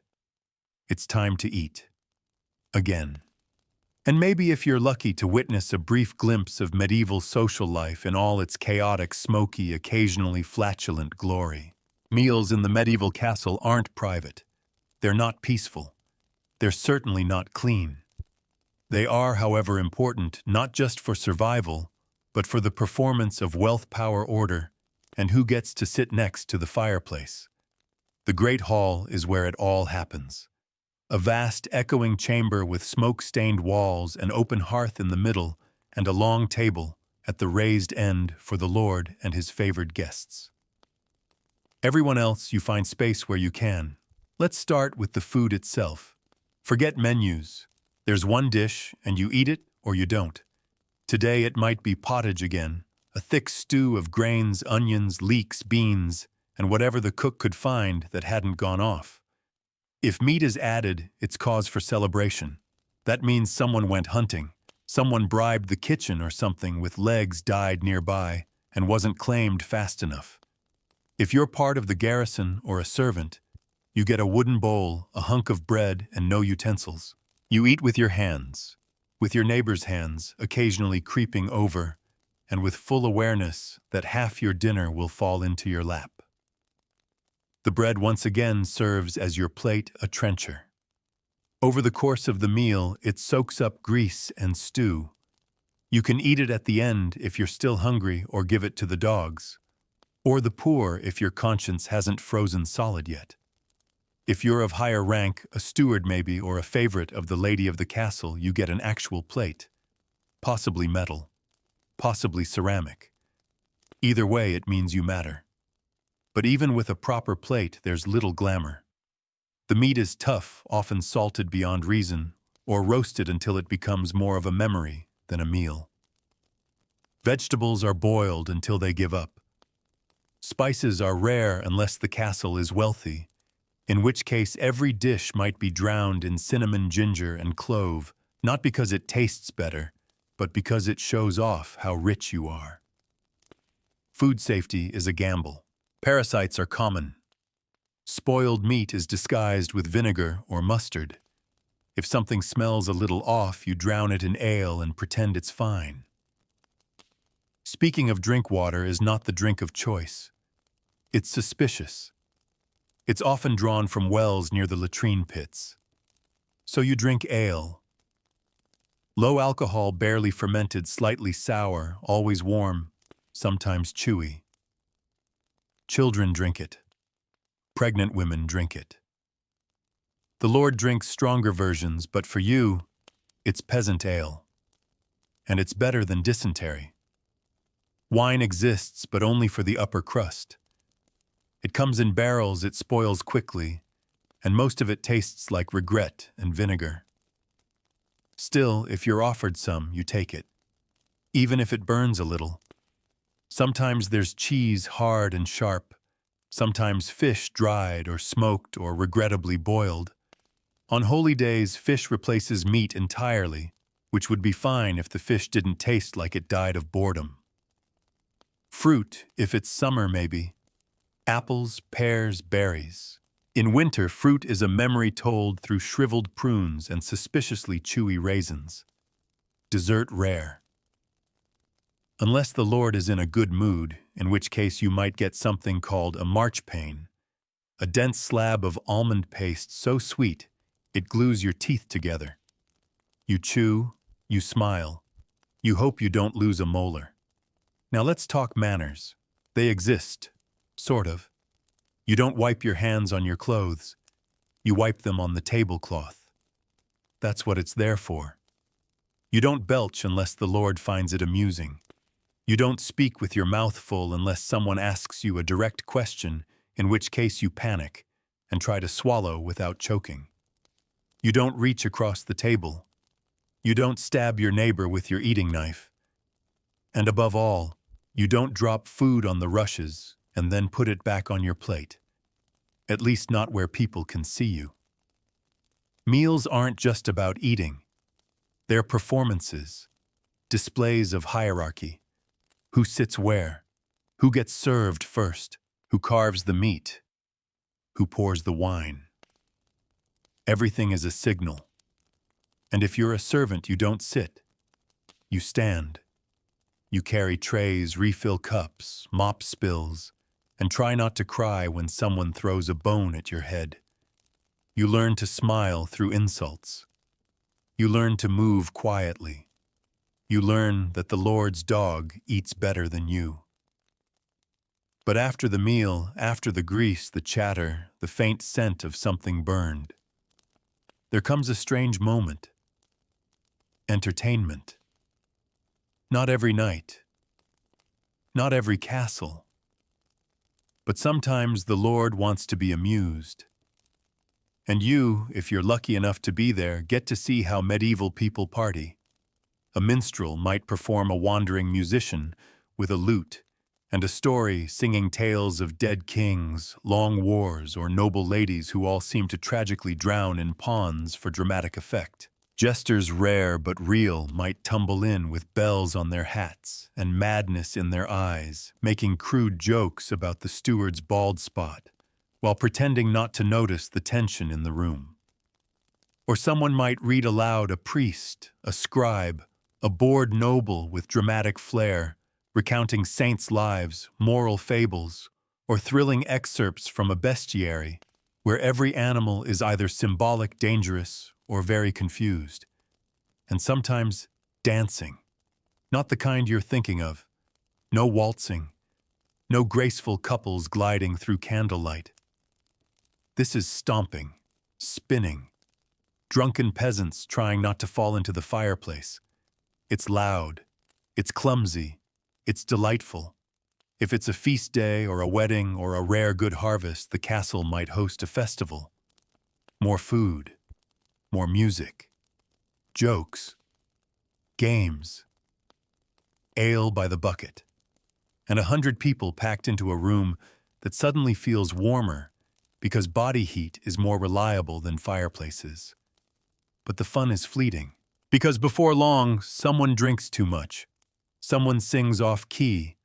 It's time to eat. Again. And maybe if you're lucky to witness a brief glimpse of medieval social life in all its chaotic, smoky, occasionally flatulent glory. Meals in the medieval castle aren't private. They're not peaceful. They're certainly not clean. They are, however, important not just for survival, but for the performance of wealth, power, order, and who gets to sit next to the fireplace. The Great Hall is where it all happens. A vast, echoing chamber with smoke-stained walls, an open hearth in the middle, and a long table at the raised end for the Lord and his favored guests. Everyone else, you find space where you can. Let's start with the food itself. Forget menus. There's one dish, and you eat it or you don't. Today it might be pottage again, a thick stew of grains, onions, leeks, beans, and whatever the cook could find that hadn't gone off. If meat is added, it's cause for celebration. That means someone went hunting. Someone bribed the kitchen or something with legs dyed nearby and wasn't claimed fast enough. If you're part of the garrison or a servant, you get a wooden bowl, a hunk of bread, and no utensils. You eat with your hands, with your neighbor's hands occasionally creeping over, and with full awareness that half your dinner will fall into your lap. The bread once again serves as your plate, a trencher. Over the course of the meal, it soaks up grease and stew. You can eat it at the end if you're still hungry or give it to the dogs, or the poor if your conscience hasn't frozen solid yet. If you're of higher rank, a steward maybe, or a favorite of the lady of the castle, you get an actual plate. Possibly metal. Possibly ceramic. Either way, it means you matter. But even with a proper plate, there's little glamour. The meat is tough, often salted beyond reason, or roasted until it becomes more of a memory than a meal. Vegetables are boiled until they give up. Spices are rare unless the castle is wealthy, in which case every dish might be drowned in cinnamon, ginger, and clove, not because it tastes better, but because it shows off how rich you are. Food safety is a gamble. Parasites are common. Spoiled meat is disguised with vinegar or mustard. If something smells a little off, you drown it in ale and pretend it's fine. Speaking of drink, water is not the drink of choice. It's suspicious. It's often drawn from wells near the latrine pits. So you drink ale. Low alcohol, barely fermented, slightly sour, always warm, sometimes chewy. Children drink it. Pregnant women drink it. The Lord drinks stronger versions, but for you, it's peasant ale. And it's better than dysentery. Wine exists, but only for the upper crust. It comes in barrels, it spoils quickly, and most of it tastes like regret and vinegar. Still, if you're offered some, you take it, even if it burns a little. Sometimes there's cheese, hard and sharp. Sometimes fish, dried or smoked or regrettably boiled. On holy days, fish replaces meat entirely, which would be fine if the fish didn't taste like it died of boredom. Fruit, if it's summer maybe. Apples, pears, berries. In winter, fruit is a memory told through shriveled prunes and suspiciously chewy raisins. Dessert rare. Unless the Lord is in a good mood, in which case you might get something called a marchpane, a dense slab of almond paste so sweet it glues your teeth together. You chew, you smile, you hope you don't lose a molar. Now let's talk manners. They exist. Sort of. You don't wipe your hands on your clothes. You wipe them on the tablecloth. That's what it's there for. You don't belch unless the Lord finds it amusing. You don't speak with your mouth full unless someone asks you a direct question, in which case you panic and try to swallow without choking. You don't reach across the table. You don't stab your neighbor with your eating knife. And above all, you don't drop food on the rushes and then put it back on your plate. At least not where people can see you. Meals aren't just about eating. They're performances, displays of hierarchy. Who sits where? Who gets served first? Who carves the meat? Who pours the wine? Everything is a signal. And if you're a servant, you don't sit, you stand. You carry trays, refill cups, mop spills, and try not to cry when someone throws a bone at your head. You learn to smile through insults. You learn to move quietly. You learn that the Lord's dog eats better than you. But after the meal, after the grease, the chatter, the faint scent of something burned, there comes a strange moment. Entertainment. Not every night. Not every castle. But sometimes the Lord wants to be amused. And you, if you're lucky enough to be there, get to see how medieval people party. A minstrel might perform a wandering musician with a lute and a story singing tales of dead kings, long wars, or noble ladies who all seem to tragically drown in ponds for dramatic effect. Jesters rare but real might tumble in with bells on their hats and madness in their eyes, making crude jokes about the steward's bald spot, while pretending not to notice the tension in the room. Or someone might read aloud a priest, a scribe, a bored noble with dramatic flair, recounting saints' lives, moral fables, or thrilling excerpts from a bestiary, where every animal is either symbolic, dangerous, or very confused. And sometimes dancing. Not the kind you're thinking of. No waltzing. No graceful couples gliding through candlelight. This is stomping, spinning. Drunken peasants trying not to fall into the fireplace. It's loud. It's clumsy. It's delightful. If it's a feast day or a wedding or a rare good harvest, the castle might host a festival. More food. More music. Jokes. Games. Ale by the bucket. And 100 people packed into a room that suddenly feels warmer because body heat is more reliable than fireplaces. But the fun is fleeting. Because before long, someone drinks too much. Someone sings off key.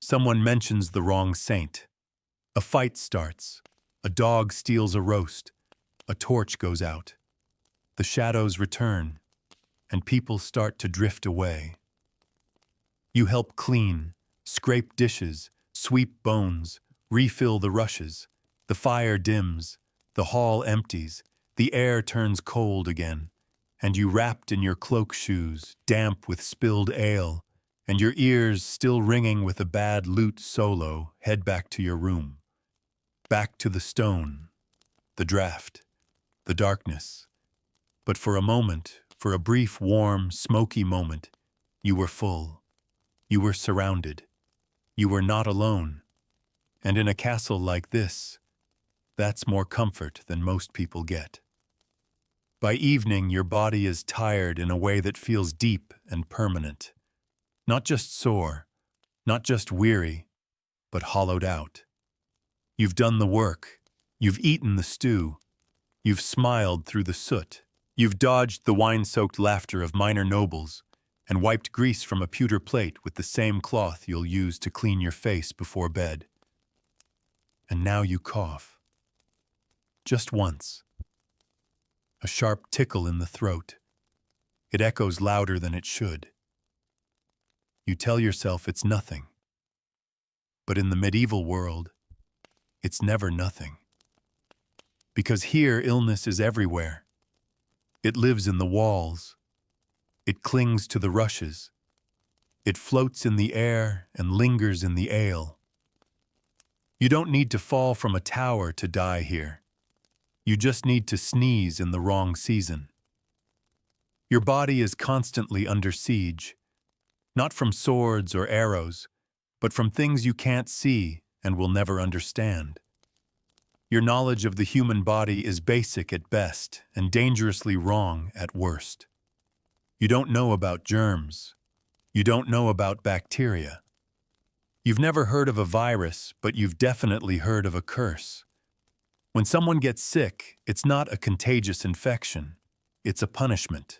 Someone mentions the wrong saint. A fight starts. A dog steals a roast. A torch goes out. The shadows return, and people start to drift away. You help clean, scrape dishes, sweep bones, refill the rushes. The fire dims, the hall empties, the air turns cold again, and you wrapped in your cloak shoes, damp with spilled ale, and your ears still ringing with a bad lute solo, head back to your room. Back to the stone, the draft, the darkness. But for a moment, for a brief, warm, smoky moment, you were full. You were surrounded. You were not alone. And in a castle like this, that's more comfort than most people get. By evening, your body is tired in a way that feels deep and permanent. Not just sore, not just weary, but hollowed out. You've done the work. You've eaten the stew. You've smiled through the soot. You've dodged the wine-soaked laughter of minor nobles and wiped grease from a pewter plate with the same cloth you'll use to clean your face before bed. And now you cough. Just once. A sharp tickle in the throat. It echoes louder than it should. You tell yourself it's nothing. But in the medieval world, it's never nothing. Because here, illness is everywhere. It lives in the walls. It clings to the rushes. It floats in the air and lingers in the ale. You don't need to fall from a tower to die here. You just need to sneeze in the wrong season. Your body is constantly under siege, not from swords or arrows, but from things you can't see and will never understand. Your knowledge of the human body is basic at best and dangerously wrong at worst. You don't know about germs. You don't know about bacteria. You've never heard of a virus, but you've definitely heard of a curse. When someone gets sick, it's not a contagious infection. It's a punishment,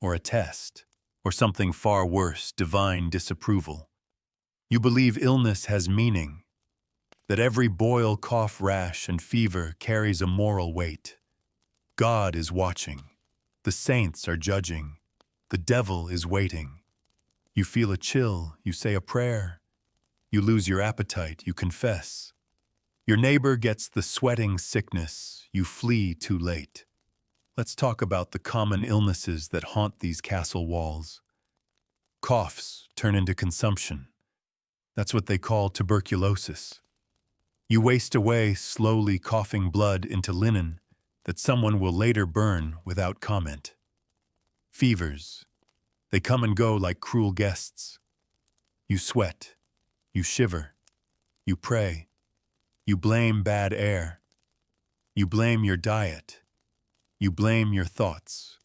or a test, or something far worse, divine disapproval. You believe illness has meaning, that every boil, cough, rash, and fever carries a moral weight. God is watching. The saints are judging. The devil is waiting. You feel a chill, you say a prayer. You lose your appetite, you confess. Your neighbor gets the sweating sickness, you flee too late. Let's talk about the common illnesses that haunt these castle walls. Coughs turn into consumption. That's what they call tuberculosis. You waste away, slowly coughing blood into linen that someone will later burn without comment. Fevers. They come and go like cruel guests. You sweat. You shiver. You pray. You blame bad air. You blame your diet. You blame your thoughts.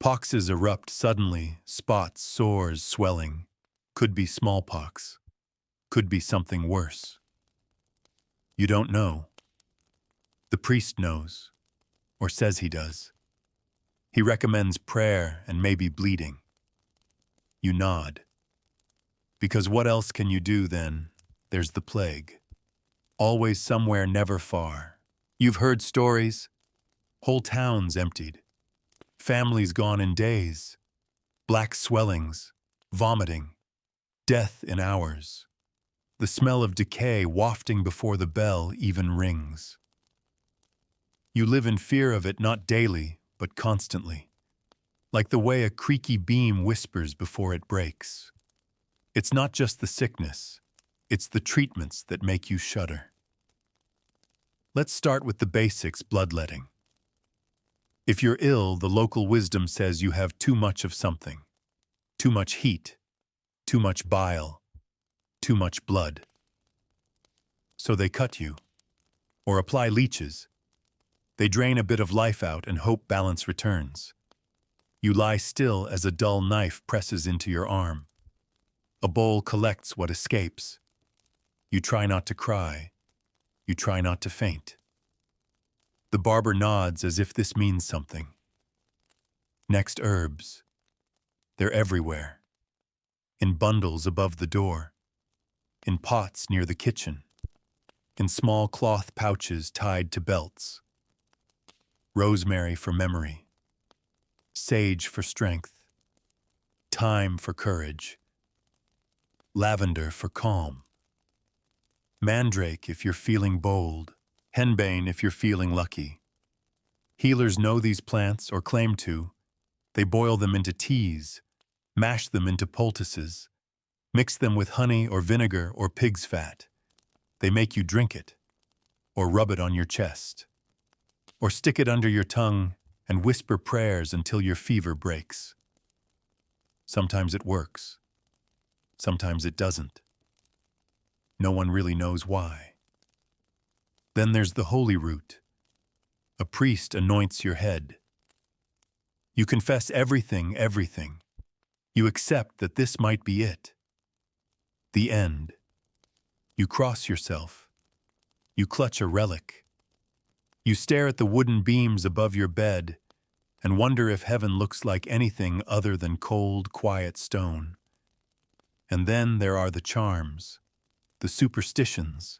Poxes erupt suddenly, spots, sores, swelling. Could be smallpox. Could be something worse. You don't know. The priest knows, or says he does. He recommends prayer and maybe bleeding. You nod. Because what else can you do then? There's the plague. Always somewhere, never far. You've heard stories. Whole towns emptied. Families gone in days. Black swellings. Vomiting. Death in hours. The smell of decay wafting before the bell even rings. You live in fear of it not daily, but constantly. Like the way a creaky beam whispers before it breaks. It's not just the sickness. It's the treatments that make you shudder. Let's start with the basics, bloodletting. If you're ill, the local wisdom says you have too much of something. Too much heat. Too much bile. Too much blood. So they cut you. Or apply leeches. They drain a bit of life out and hope balance returns. You lie still as a dull knife presses into your arm. A bowl collects what escapes. You try not to cry. You try not to faint. The barber nods as if this means something. Next, herbs. They're everywhere. In bundles above the door. In pots near the kitchen. In small cloth pouches tied to belts. Rosemary for memory. Sage for strength. Thyme for courage. Lavender for calm. Mandrake if you're feeling bold. Henbane if you're feeling lucky. Healers know these plants, or claim to. They boil them into teas, mash them into poultices, mix them with honey or vinegar or pig's fat. They make you drink it, or rub it on your chest, or stick it under your tongue and whisper prayers until your fever breaks. Sometimes it works. Sometimes it doesn't. No one really knows why. Then there's the holy root. A priest anoints your head. You confess everything. You accept that this might be it. The end. You cross yourself. You clutch a relic. You stare at the wooden beams above your bed and wonder if heaven looks like anything other than cold, quiet stone. And then there are the charms, the superstitions,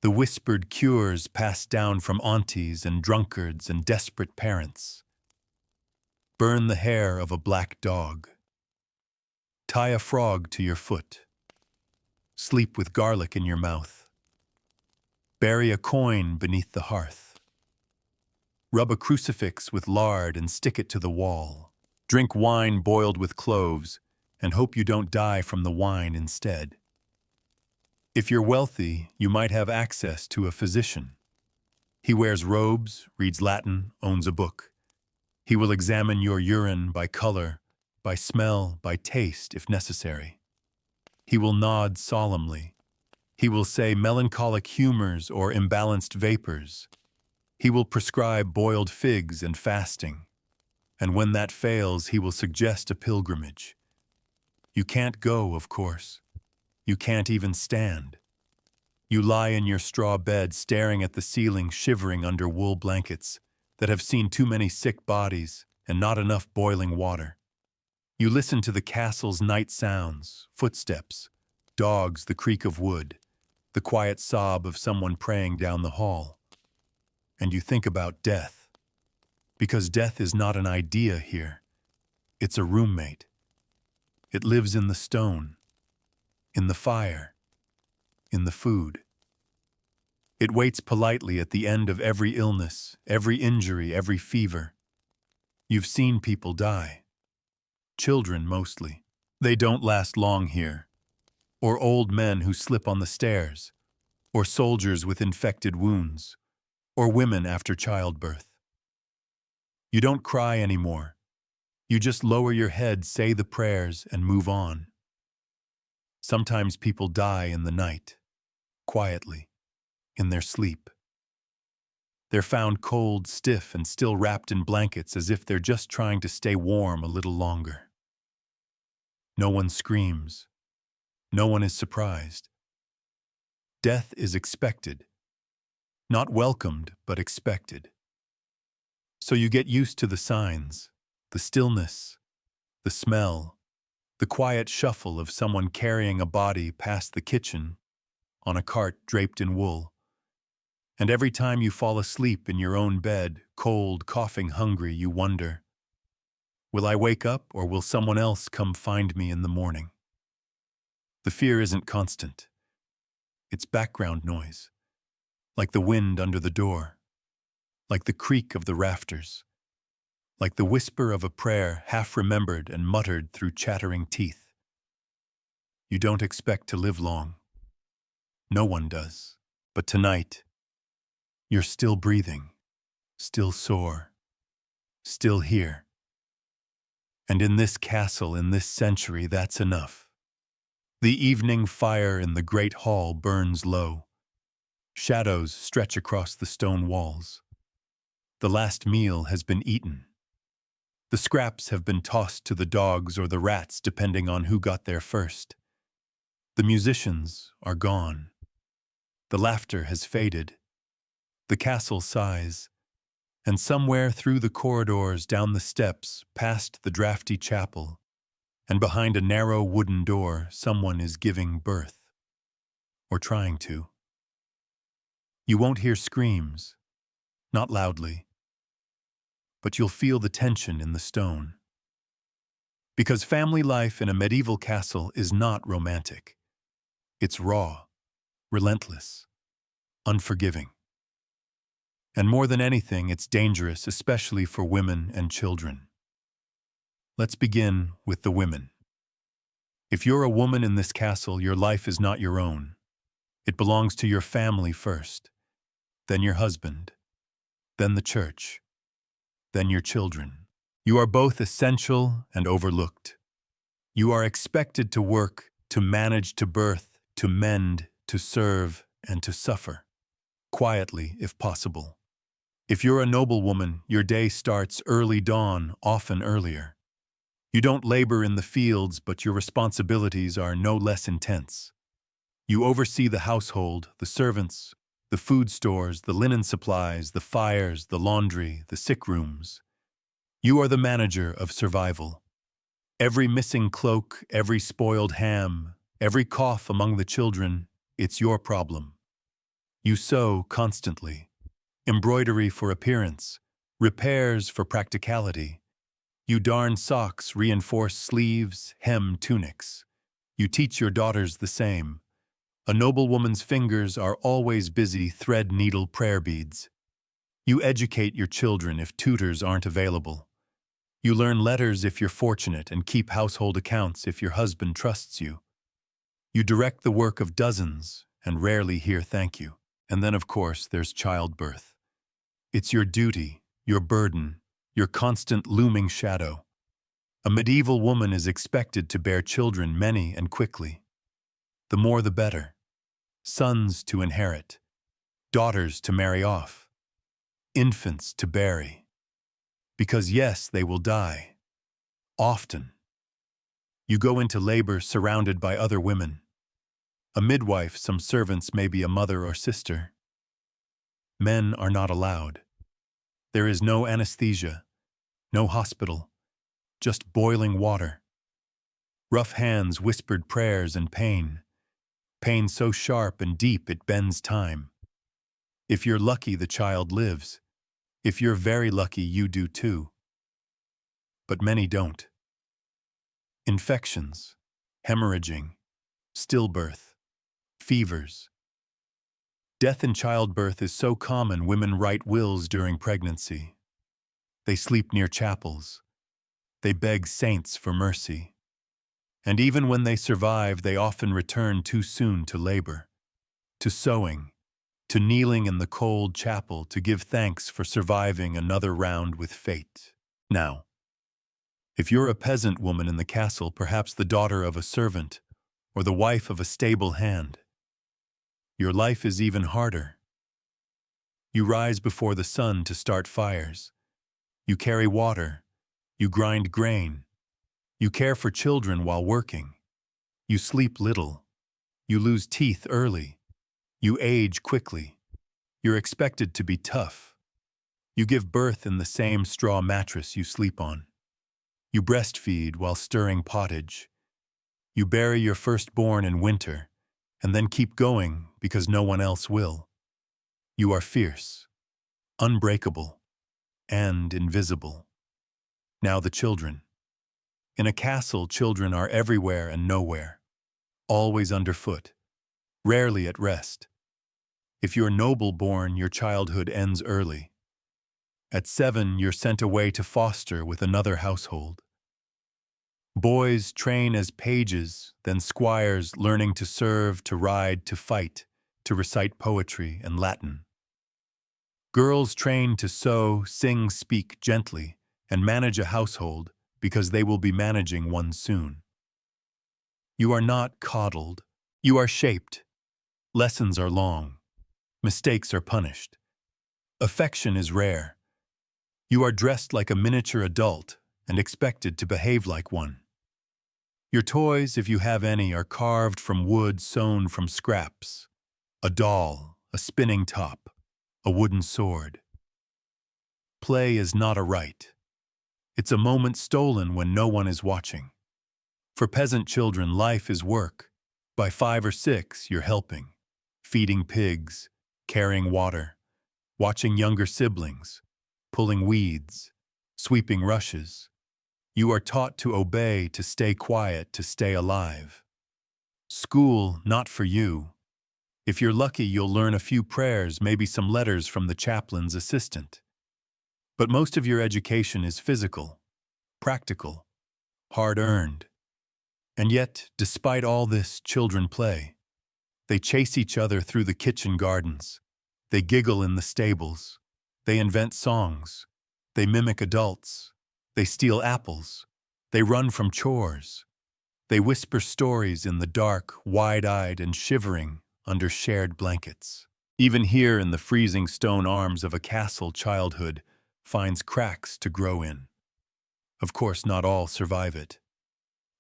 the whispered cures passed down from aunties and drunkards and desperate parents. Burn the hair of a black dog. Tie a frog to your foot. Sleep with garlic in your mouth. Bury a coin beneath the hearth. Rub a crucifix with lard and stick it to the wall. Drink wine boiled with cloves and hope you don't die from the wine instead. If you're wealthy, you might have access to a physician. He wears robes, reads Latin, owns a book. He will examine your urine by color, by smell, by taste, if necessary. He will nod solemnly. He will say melancholic humors or imbalanced vapors. He will prescribe boiled figs and fasting. And when that fails, he will suggest a pilgrimage. You can't go, of course. You can't even stand. You lie in your straw bed staring at the ceiling, shivering under wool blankets that have seen too many sick bodies and not enough boiling water. You listen to the castle's night sounds, footsteps, dogs, the creak of wood, the quiet sob of someone praying down the hall. And you think about death. Because death is not an idea here. It's a roommate. It lives in the stone, in the fire, in the food. It waits politely at the end of every illness, every injury, every fever. You've seen people die. Children mostly. They don't last long here. Or old men who slip on the stairs. Or soldiers with infected wounds. Or women after childbirth. You don't cry anymore. You just lower your head, say the prayers, and move on. Sometimes people die in the night, quietly, in their sleep. They're found cold, stiff, and still wrapped in blankets as if they're just trying to stay warm a little longer. No one screams. No one is surprised. Death is expected. Not welcomed, but expected. So you get used to the signs, the stillness, the smell, the quiet shuffle of someone carrying a body past the kitchen on a cart draped in wool. And every time you fall asleep in your own bed, cold, coughing, hungry, you wonder, will I wake up or will someone else come find me in the morning? The fear isn't constant. It's background noise, like the wind under the door, like the creak of the rafters, like the whisper of a prayer half remembered and muttered through chattering teeth. You don't expect to live long. No one does. But tonight, you're still breathing, still sore, still here. And in this castle, in this century, that's enough. The evening fire in the great hall burns low. Shadows stretch across the stone walls. The last meal has been eaten. The scraps have been tossed to the dogs or the rats, depending on who got there first. The musicians are gone. The laughter has faded. The castle sighs. And somewhere through the corridors, down the steps, past the drafty chapel, and behind a narrow wooden door, someone is giving birth. Or trying to. You won't hear screams, not loudly, but you'll feel the tension in the stone. Because family life in a medieval castle is not romantic. It's raw, relentless, unforgiving. And more than anything, it's dangerous, especially for women and children. Let's begin with the women. If you're a woman in this castle, your life is not your own. It belongs to your family first, then your husband, then the church, then your children. You are both essential and overlooked. You are expected to work, to manage, to birth, to mend, to serve, and to suffer. Quietly, if possible. If you're a noblewoman, your day starts early dawn, often earlier. You don't labor in the fields, but your responsibilities are no less intense. You oversee the household, the servants, the food stores, the linen supplies, the fires, the laundry, the sick rooms. You are the manager of survival. Every missing cloak, every spoiled ham, every cough among the children, it's your problem. You sew constantly. Embroidery for appearance, repairs for practicality. You darn socks, reinforce sleeves, hem tunics. You teach your daughters the same. A noblewoman's fingers are always busy thread needle prayer beads. You educate your children if tutors aren't available. You learn letters if you're fortunate and keep household accounts if your husband trusts you. You direct the work of dozens and rarely hear thank you. And then, of course, there's childbirth. It's your duty, your burden, your constant looming shadow. A medieval woman is expected to bear children, many and quickly. The more the better. Sons to inherit, daughters to marry off, infants to bury. Because yes, they will die. Often. You go into labor surrounded by other women. A midwife, some servants, maybe a mother or sister. Men are not allowed. There is no anesthesia, no hospital, just boiling water. Rough hands, whispered prayers, and pain. Pain so sharp and deep it bends time. If you're lucky, the child lives. If you're very lucky, you do too. But many don't. Infections, hemorrhaging, stillbirth, fevers. Death in childbirth is so common women write wills during pregnancy. They sleep near chapels. They beg saints for mercy. And even when they survive, they often return too soon to labor, to sewing, to kneeling in the cold chapel to give thanks for surviving another round with fate. Now, if you're a peasant woman in the castle, perhaps the daughter of a servant, or the wife of a stable hand, your life is even harder. You rise before the sun to start fires. You carry water. You grind grain. You care for children while working. You sleep little. You lose teeth early. You age quickly. You're expected to be tough. You give birth in the same straw mattress you sleep on. You breastfeed while stirring pottage. You bury your firstborn in winter, and then keep going because no one else will. You are fierce, unbreakable, and invisible. Now the children. In a castle, children are everywhere and nowhere, always underfoot, rarely at rest. If you're noble-born, your childhood ends early. At 7, you're sent away to foster with another household. Boys train as pages, then squires, learning to serve, to ride, to fight, to recite poetry and Latin. Girls train to sew, sing, speak gently, and manage a household because they will be managing one soon. You are not coddled. You are shaped. Lessons are long. Mistakes are punished. Affection is rare. You are dressed like a miniature adult and expected to behave like one. Your toys, if you have any, are carved from wood sewn from scraps. A doll, a spinning top, a wooden sword. Play is not a right. It's a moment stolen when no one is watching. For peasant children, life is work. By 5 or 6, you're helping, feeding pigs, carrying water, watching younger siblings, pulling weeds, sweeping rushes. You are taught to obey, to stay quiet, to stay alive. School, not for you. If you're lucky, you'll learn a few prayers, maybe some letters from the chaplain's assistant. But most of your education is physical, practical, hard-earned. And yet, despite all this, children play. They chase each other through the kitchen gardens. They giggle in the stables. They invent songs. They mimic adults. They steal apples. They run from chores. They whisper stories in the dark, wide-eyed and shivering under shared blankets. Even here in the freezing stone arms of a castle, childhood finds cracks to grow in. Of course, not all survive it.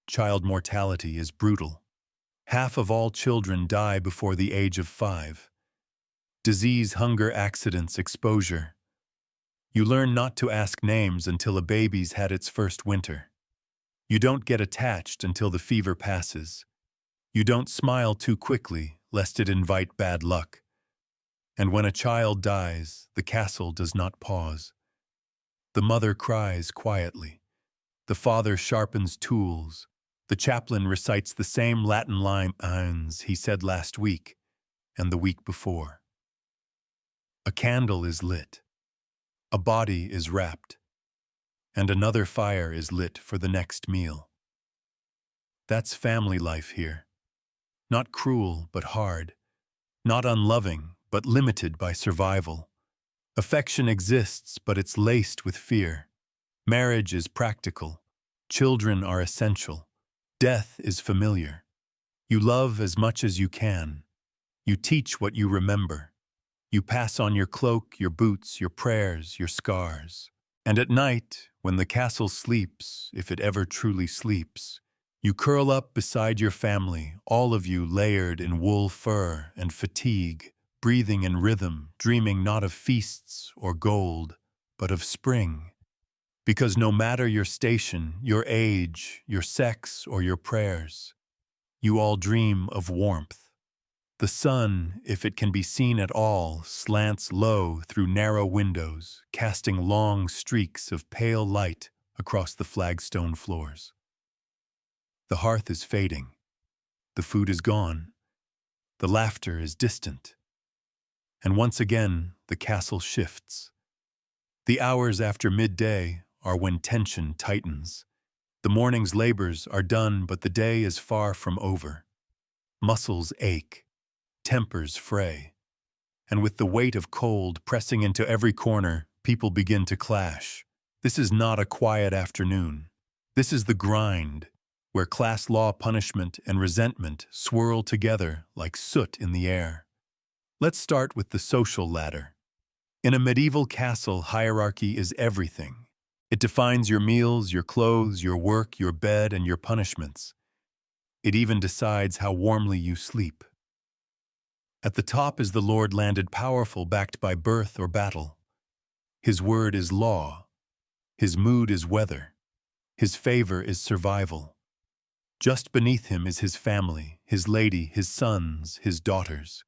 Child mortality is brutal. Half of all children die before the age of 5. Disease, hunger, accidents, exposure. You learn not to ask names until a baby's had its first winter. You don't get attached until the fever passes. You don't smile too quickly, lest it invite bad luck. And when a child dies, the castle does not pause. The mother cries quietly. The father sharpens tools. The chaplain recites the same Latin lines he said last week and the week before. A candle is lit. A body is wrapped. And another fire is lit for the next meal. That's family life here. Not cruel, but hard. Not unloving, but limited by survival. Affection exists, but it's laced with fear. Marriage is practical. Children are essential. Death is familiar. You love as much as you can. You teach what you remember. You pass on your cloak, your boots, your prayers, your scars. And at night, when the castle sleeps, if it ever truly sleeps, you curl up beside your family, all of you layered in wool fur and fatigue, breathing in rhythm, dreaming not of feasts or gold, but of spring. Because no matter your station, your age, your sex, or your prayers, you all dream of warmth, The sun, if it can be seen at all, slants low through narrow windows, casting long streaks of pale light across the flagstone floors. The hearth is fading. The food is gone. The laughter is distant. And once again, the castle shifts. The hours after midday are when tension tightens. The morning's labors are done, but the day is far from over. Muscles ache, tempers fray, and with the weight of cold pressing into every corner, people begin to clash. This is not a quiet afternoon. This is the grind, where class law punishment and resentment swirl together like soot in the air. Let's start with the social ladder. In a medieval castle, hierarchy is everything. It defines your meals, your clothes, your work, your bed, and your punishments. It even decides how warmly you sleep. At the top is the Lord landed powerful, backed by birth or battle. His word is law. His mood is weather. His favor is survival. Just beneath him is his family, his lady, his sons, his daughters.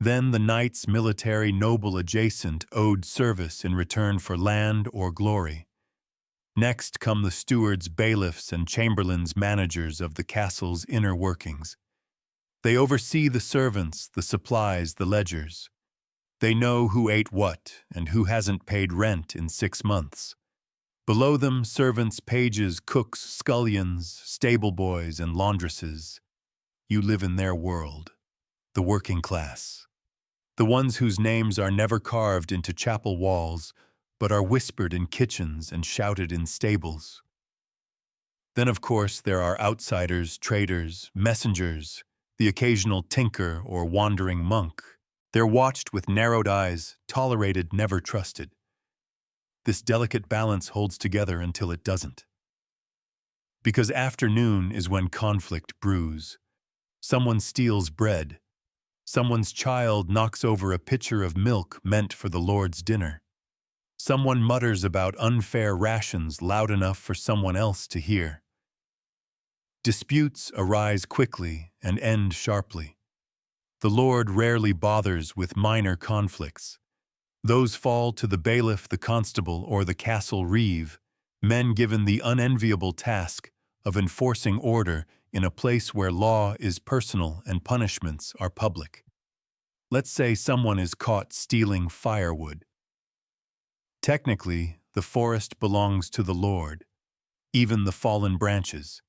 Then the knights, military, noble adjacent, owed service in return for land or glory. Next come the stewards, bailiffs, and chamberlains, managers of the castle's inner workings. They oversee the servants, the supplies, the ledgers. They know who ate what and who hasn't paid rent in 6 months. Below them, servants, pages, cooks, scullions, stable boys, and laundresses. You live in their world, the working class. The ones whose names are never carved into chapel walls, but are whispered in kitchens and shouted in stables. Then, of course, there are outsiders, traders, messengers, the occasional tinker or wandering monk. They're watched with narrowed eyes, tolerated, never trusted. This delicate balance holds together until it doesn't. Because afternoon is when conflict brews. Someone steals bread. Someone's child knocks over a pitcher of milk meant for the Lord's dinner. Someone mutters about unfair rations loud enough for someone else to hear. Disputes arise quickly and end sharply. The Lord rarely bothers with minor conflicts. Those fall to the bailiff, the constable, or the castle reeve, men given the unenviable task of enforcing order in a place where law is personal and punishments are public. Let's say someone is caught stealing firewood. Technically, the forest belongs to the Lord, even the fallen branches,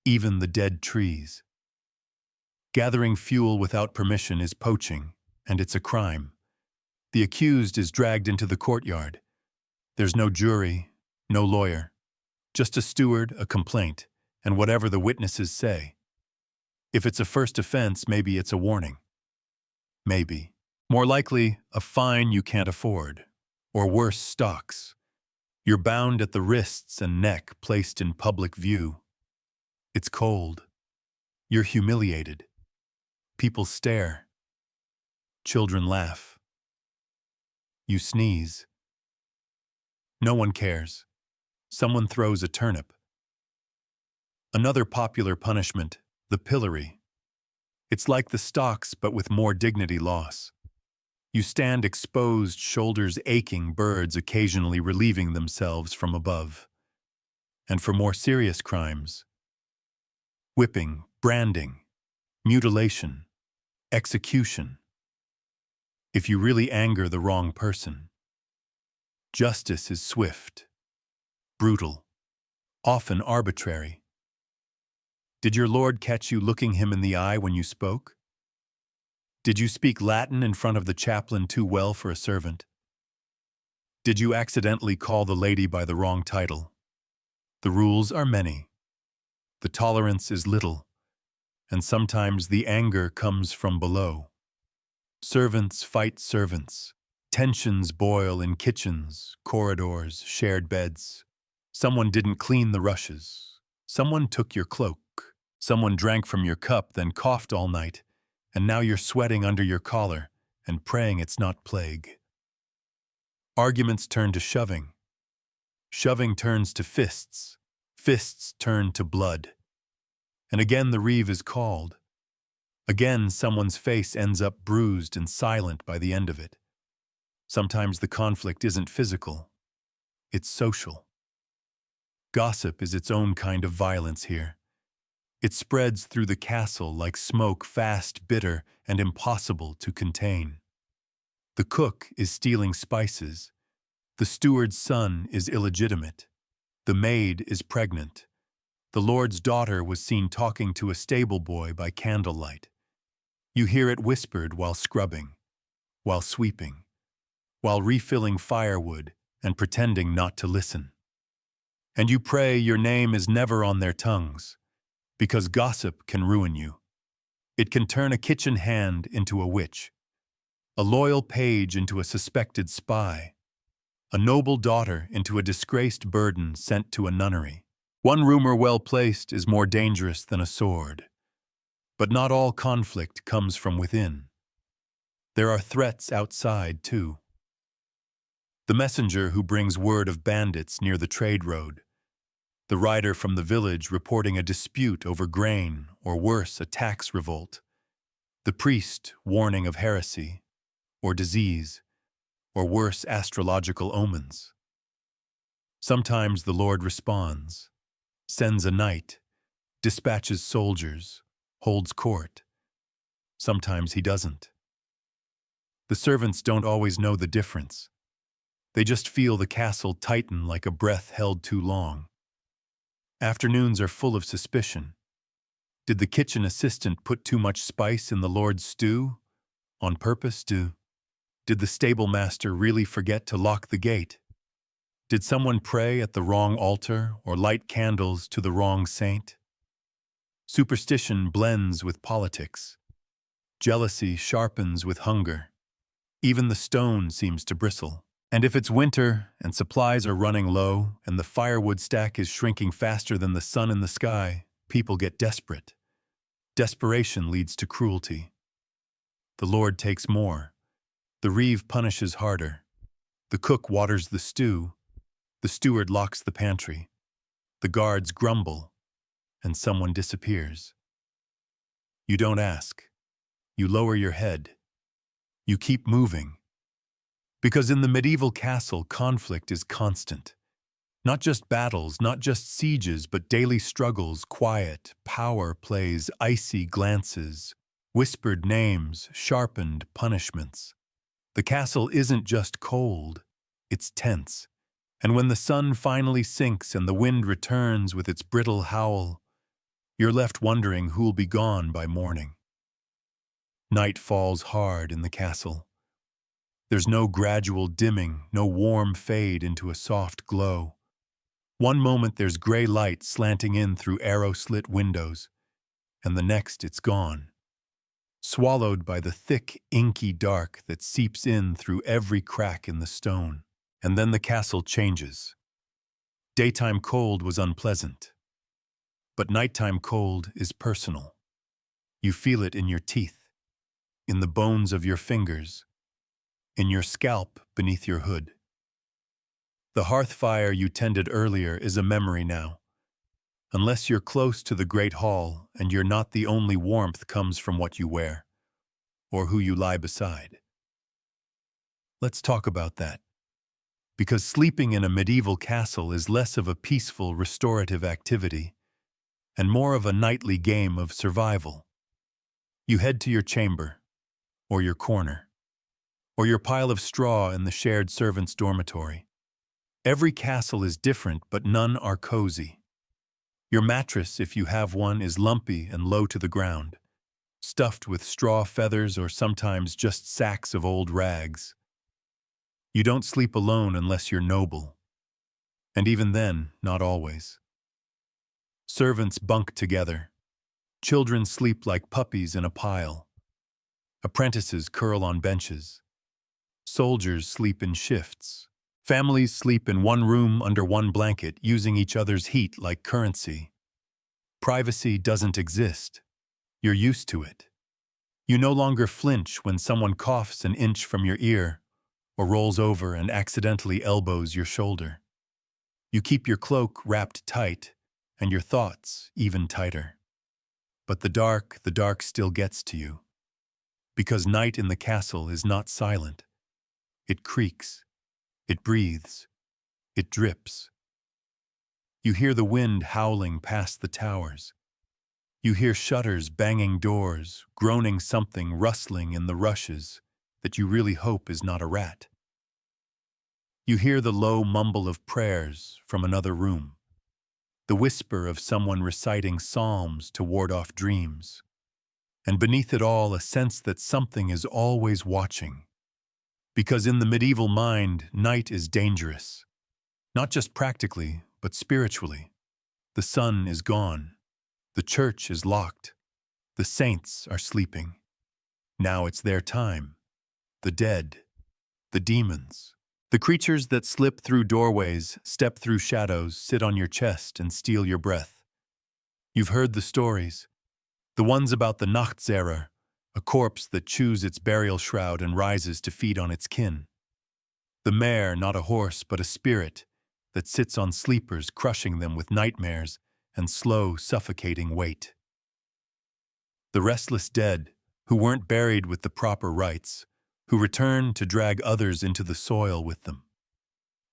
even the dead trees. Gathering fuel without permission is poaching, and it's a crime. The accused is dragged into the courtyard. There's no jury, no lawyer, just a steward, a complaint, and whatever the witnesses say. If it's a first offense, maybe it's a warning. Maybe. More likely, a fine you can't afford. Or worse, stocks. You're bound at the wrists and neck, placed in public view. It's cold. You're humiliated. People stare. Children laugh. You sneeze. No one cares. Someone throws a turnip. Another popular punishment, the pillory. It's like the stocks, but with more dignity loss. You stand exposed, shoulders aching, birds occasionally relieving themselves from above. And for more serious crimes, whipping, branding, mutilation, execution. If you really anger the wrong person. Justice is swift, brutal, often arbitrary. Did your Lord catch you looking him in the eye when you spoke? Did you speak Latin in front of the chaplain too well for a servant? Did you accidentally call the lady by the wrong title? The rules are many. The tolerance is little, and sometimes the anger comes from below. Servants fight servants. Tensions boil in kitchens, corridors, shared beds. Someone didn't clean the rushes. Someone took your cloak. Someone drank from your cup, then coughed all night, and now you're sweating under your collar and praying it's not plague. Arguments turn to shoving. Shoving turns to fists. Fists turn to blood. And again the reeve is called. Again, someone's face ends up bruised and silent by the end of it. Sometimes the conflict isn't physical, it's social. Gossip is its own kind of violence here. It spreads through the castle like smoke, fast, bitter, and impossible to contain. The cook is stealing spices. The steward's son is illegitimate. The maid is pregnant. The lord's daughter was seen talking to a stable boy by candlelight. You hear it whispered while scrubbing, while sweeping, while refilling firewood and pretending not to listen. And you pray your name is never on their tongues, because gossip can ruin you. It can turn a kitchen hand into a witch, a loyal page into a suspected spy, a noble daughter into a disgraced burden sent to a nunnery. One rumor well placed is more dangerous than a sword. But not all conflict comes from within. There are threats outside, too. The messenger who brings word of bandits near the trade road. The rider from the village reporting a dispute over grain, or worse, a tax revolt. The priest warning of heresy, or disease, or worse, astrological omens. Sometimes the Lord responds, sends a knight, dispatches soldiers, holds court. Sometimes he doesn't. The servants don't always know the difference. They just feel the castle tighten like a breath held too long. Afternoons are full of suspicion. Did the kitchen assistant put too much spice in the Lord's stew? On purpose? Did the stable master really forget to lock the gate? Did someone pray at the wrong altar or light candles to the wrong saint? Superstition blends with politics. Jealousy sharpens with hunger. Even the stone seems to bristle. And if it's winter and supplies are running low and the firewood stack is shrinking faster than the sun in the sky, people get desperate. Desperation leads to cruelty. The Lord takes more. The reeve punishes harder. The cook waters the stew. The steward locks the pantry. The guards grumble, and someone disappears. You don't ask. You lower your head. You keep moving. Because in the medieval castle, conflict is constant. Not just battles, not just sieges, but daily struggles, quiet, power plays, icy glances, whispered names, sharpened punishments. The castle isn't just cold, it's tense. And when the sun finally sinks and the wind returns with its brittle howl, you're left wondering who'll be gone by morning. Night falls hard in the castle. There's no gradual dimming, no warm fade into a soft glow. One moment there's gray light slanting in through arrow-slit windows, and the next it's gone, swallowed by the thick, inky dark that seeps in through every crack in the stone. And then the castle changes. Daytime cold was unpleasant, but nighttime cold is personal. You feel it in your teeth, in the bones of your fingers, in your scalp beneath your hood. The hearth fire you tended earlier is a memory now. Unless you're close to the great hall and you're not the only warmth comes from what you wear, or who you lie beside. Let's talk about that. Because sleeping in a medieval castle is less of a peaceful, restorative activity and more of a nightly game of survival. You head to your chamber, or your corner, or your pile of straw in the shared servants' dormitory. Every castle is different, but none are cozy. Your mattress, if you have one, is lumpy and low to the ground, stuffed with straw feathers or sometimes just sacks of old rags. You don't sleep alone unless you're noble. And even then, not always. Servants bunk together. Children sleep like puppies in a pile. Apprentices curl on benches. Soldiers sleep in shifts. Families sleep in one room under one blanket, using each other's heat like currency. Privacy doesn't exist. You're used to it. You no longer flinch when someone coughs an inch from your ear or rolls over and accidentally elbows your shoulder. You keep your cloak wrapped tight and your thoughts even tighter. But the dark still gets to you. Because night in the castle is not silent. It creaks. It breathes. It drips. You hear the wind howling past the towers. You hear shutters banging doors, groaning something rustling in the rushes that you really hope is not a rat. You hear the low mumble of prayers from another room, the whisper of someone reciting psalms to ward off dreams, and beneath it all a sense that something is always watching. Because in the medieval mind, night is dangerous, not just practically, but spiritually. The sun is gone. The church is locked. The saints are sleeping. Now it's their time. The dead, the demons, the creatures that slip through doorways, step through shadows, sit on your chest and steal your breath. You've heard the stories. The ones about the Nachtzerer, a corpse that chews its burial shroud and rises to feed on its kin. The mare, not a horse, but a spirit that sits on sleepers, crushing them with nightmares and slow, suffocating weight. The restless dead, who weren't buried with the proper rites, who return to drag others into the soil with them.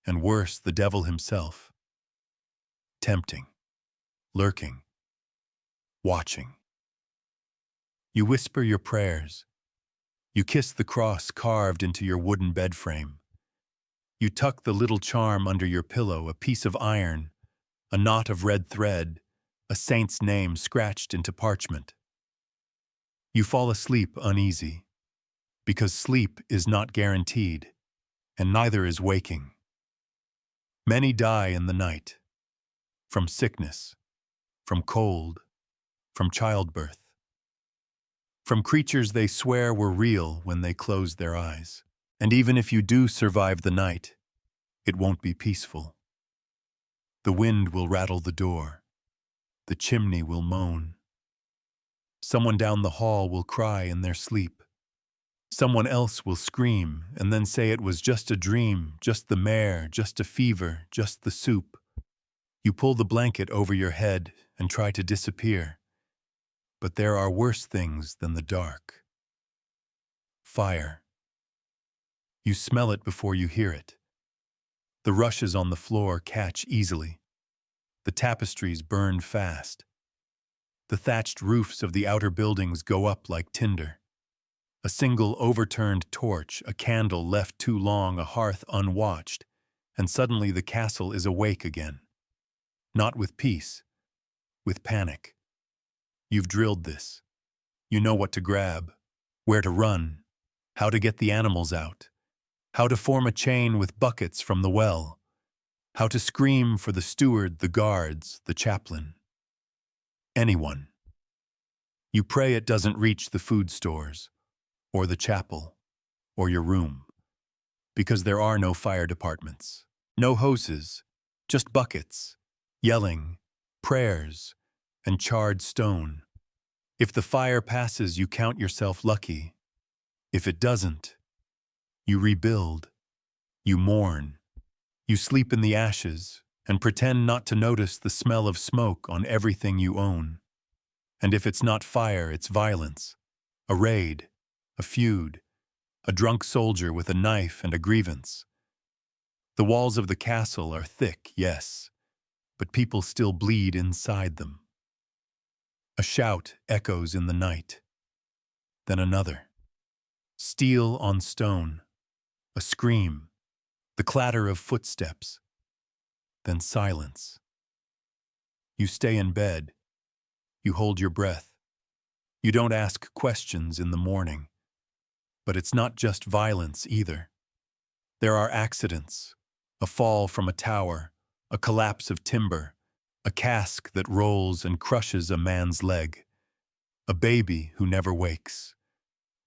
And worse, the devil himself. Tempting, lurking, watching. You whisper your prayers. You kiss the cross carved into your wooden bed frame. You tuck the little charm under your pillow, a piece of iron, a knot of red thread, a saint's name scratched into parchment. You fall asleep uneasy, because sleep is not guaranteed, and neither is waking. Many die in the night, from sickness, from cold, from childbirth, from creatures they swear were real when they closed their eyes. And even if you do survive the night, it won't be peaceful. The wind will rattle the door. The chimney will moan. Someone down the hall will cry in their sleep. Someone else will scream and then say it was just a dream, just the mare, just a fever, just the soup. You pull the blanket over your head and try to disappear. But there are worse things than the dark. Fire. You smell it before you hear it. The rushes on the floor catch easily. The tapestries burn fast. The thatched roofs of the outer buildings go up like tinder. A single overturned torch, a candle left too long, a hearth unwatched, and suddenly the castle is awake again. Not with peace, with panic. You've drilled this. You know what to grab, where to run, how to get the animals out, how to form a chain with buckets from the well, how to scream for the steward, the guards, the chaplain. Anyone. You pray it doesn't reach the food stores, or the chapel, or your room, because there are no fire departments, no hoses, just buckets, yelling, prayers, and charred stone. If the fire passes, you count yourself lucky. If it doesn't, you rebuild, you mourn, you sleep in the ashes, and pretend not to notice the smell of smoke on everything you own. And if it's not fire, it's violence, a raid, a feud, a drunk soldier with a knife and a grievance. The walls of the castle are thick, yes, but people still bleed inside them. A shout echoes in the night, then another. Steel on stone, a scream, the clatter of footsteps, then silence. You stay in bed. You hold your breath. You don't ask questions in the morning. But it's not just violence either. There are accidents, a fall from a tower, a collapse of timber, a cask that rolls and crushes a man's leg, a baby who never wakes,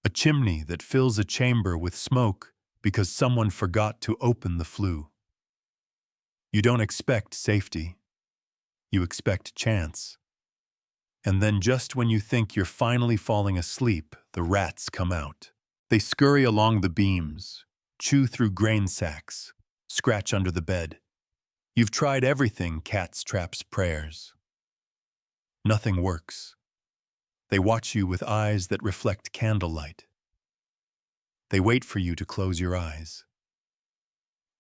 a chimney that fills a chamber with smoke because someone forgot to open the flue. You don't expect safety. You expect chance. And then just when you think you're finally falling asleep, the rats come out. They scurry along the beams, chew through grain sacks, scratch under the bed. You've tried everything, cats, traps, prayers. Nothing works. They watch you with eyes that reflect candlelight. They wait for you to close your eyes.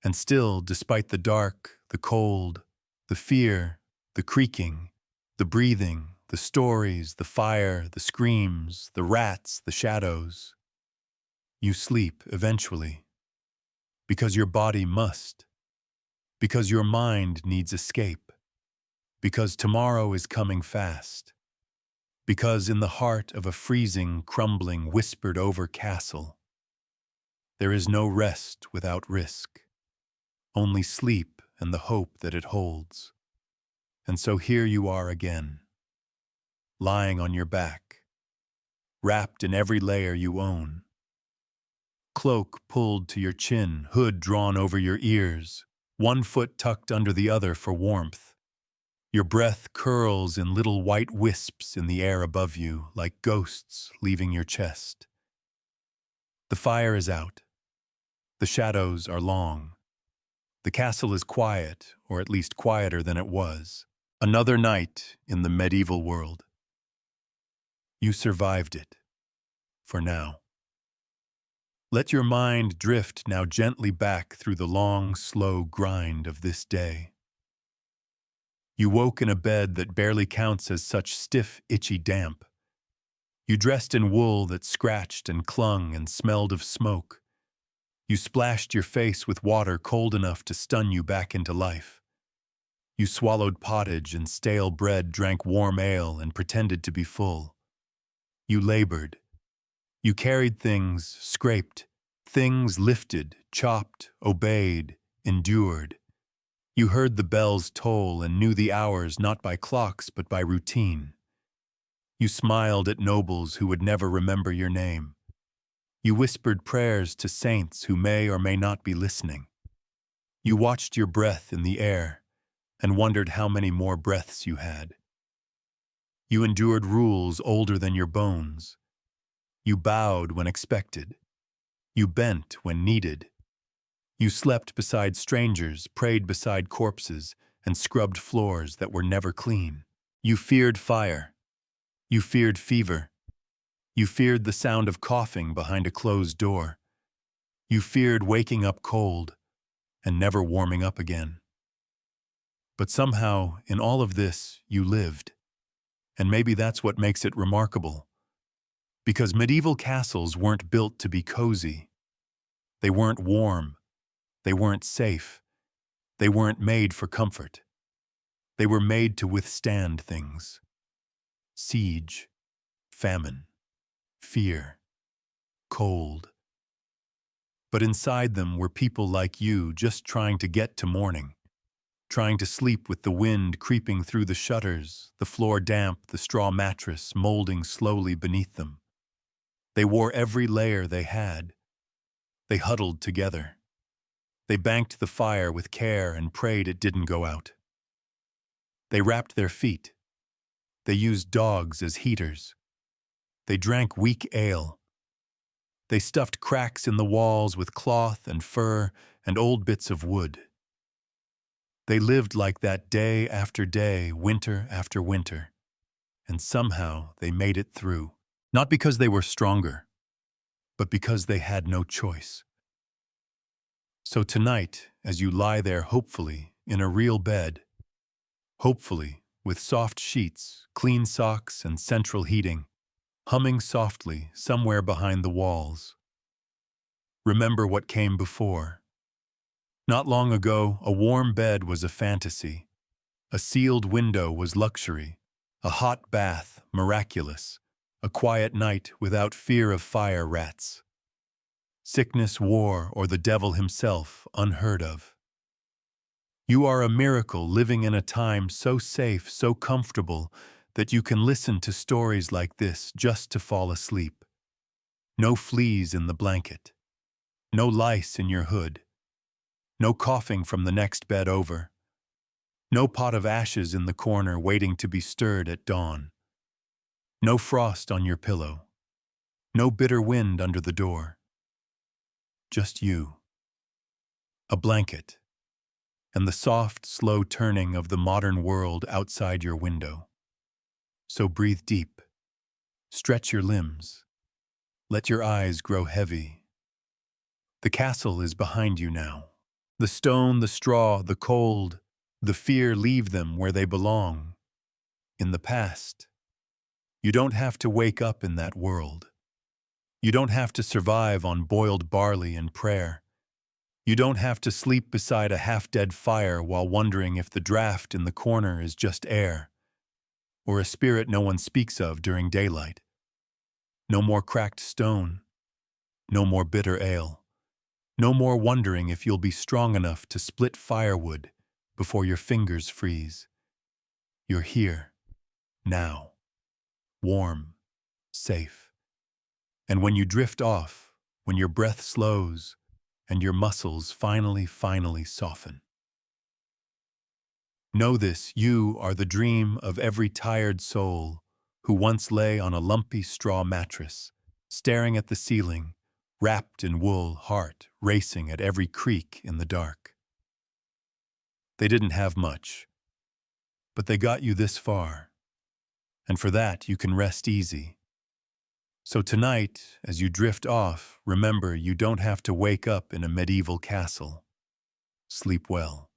And still, despite the dark, the cold, the fear, the creaking, the breathing, the stories, the fire, the screams, the rats, the shadows, you sleep eventually. Because your body must. Because your mind needs escape. Because tomorrow is coming fast. Because in the heart of a freezing, crumbling, whispered-over castle, there is no rest without risk, only sleep and the hope that it holds. And so here you are again, lying on your back, wrapped in every layer you own. Cloak pulled to your chin, hood drawn over your ears, one foot tucked under the other for warmth. Your breath curls in little white wisps in the air above you, like ghosts leaving your chest. The fire is out. The shadows are long. The castle is quiet, or at least quieter than it was. Another night in the medieval world. You survived it. For now. Let your mind drift now gently back through the long, slow grind of this day. You woke in a bed that barely counts as such stiff, itchy damp. You dressed in wool that scratched and clung and smelled of smoke. You splashed your face with water cold enough to stun you back into life. You swallowed pottage and stale bread, drank warm ale, and pretended to be full. You labored. You carried things, scraped, things lifted, chopped, obeyed, endured. You heard the bells toll and knew the hours not by clocks but by routine. You smiled at nobles who would never remember your name. You whispered prayers to saints who may or may not be listening. You watched your breath in the air and wondered how many more breaths you had. You endured rules older than your bones. You bowed when expected. You bent when needed. You slept beside strangers, prayed beside corpses, and scrubbed floors that were never clean. You feared fire. You feared fever. You feared the sound of coughing behind a closed door. You feared waking up cold and never warming up again. But somehow, in all of this, you lived. And maybe that's what makes it remarkable. Because medieval castles weren't built to be cozy. They weren't warm. They weren't safe. They weren't made for comfort. They were made to withstand things. Siege, famine, fear, cold. But inside them were people like you just trying to get to morning, trying to sleep with the wind creeping through the shutters, the floor damp, the straw mattress molding slowly beneath them. They wore every layer they had. They huddled together. They banked the fire with care and prayed it didn't go out. They wrapped their feet. They used dogs as heaters. They drank weak ale. They stuffed cracks in the walls with cloth and fur and old bits of wood. They lived like that day after day, winter after winter. And somehow they made it through. Not because they were stronger, but because they had no choice. So tonight, as you lie there hopefully in a real bed, hopefully with soft sheets, clean socks, and central heating, humming softly somewhere behind the walls, remember what came before. Not long ago, a warm bed was a fantasy. A sealed window was luxury. A hot bath, miraculous. A quiet night without fear of fire rats. Sickness, war, or the devil himself, unheard of. You are a miracle living in a time so safe, so comfortable, that you can listen to stories like this just to fall asleep. No fleas in the blanket. No lice in your hood. No coughing from the next bed over. No pot of ashes in the corner waiting to be stirred at dawn. No frost on your pillow. No bitter wind under the door. Just you. A blanket. And the soft, slow turning of the modern world outside your window. So breathe deep. Stretch your limbs. Let your eyes grow heavy. The castle is behind you now. The stone, the straw, the cold, the fear, leave them where they belong. In the past. You don't have to wake up in that world. You don't have to survive on boiled barley and prayer. You don't have to sleep beside a half-dead fire while wondering if the draft in the corner is just air, or a spirit no one speaks of during daylight. No more cracked stone. No more bitter ale. No more wondering if you'll be strong enough to split firewood before your fingers freeze. You're here, now, warm, safe. And when you drift off, when your breath slows, and your muscles finally soften. Know this, you are the dream of every tired soul who once lay on a lumpy straw mattress, staring at the ceiling, wrapped in wool, heart racing at every creak in the dark. They didn't have much, but they got you this far, and for that you can rest easy. So tonight, as you drift off, remember you don't have to wake up in a medieval castle. Sleep well.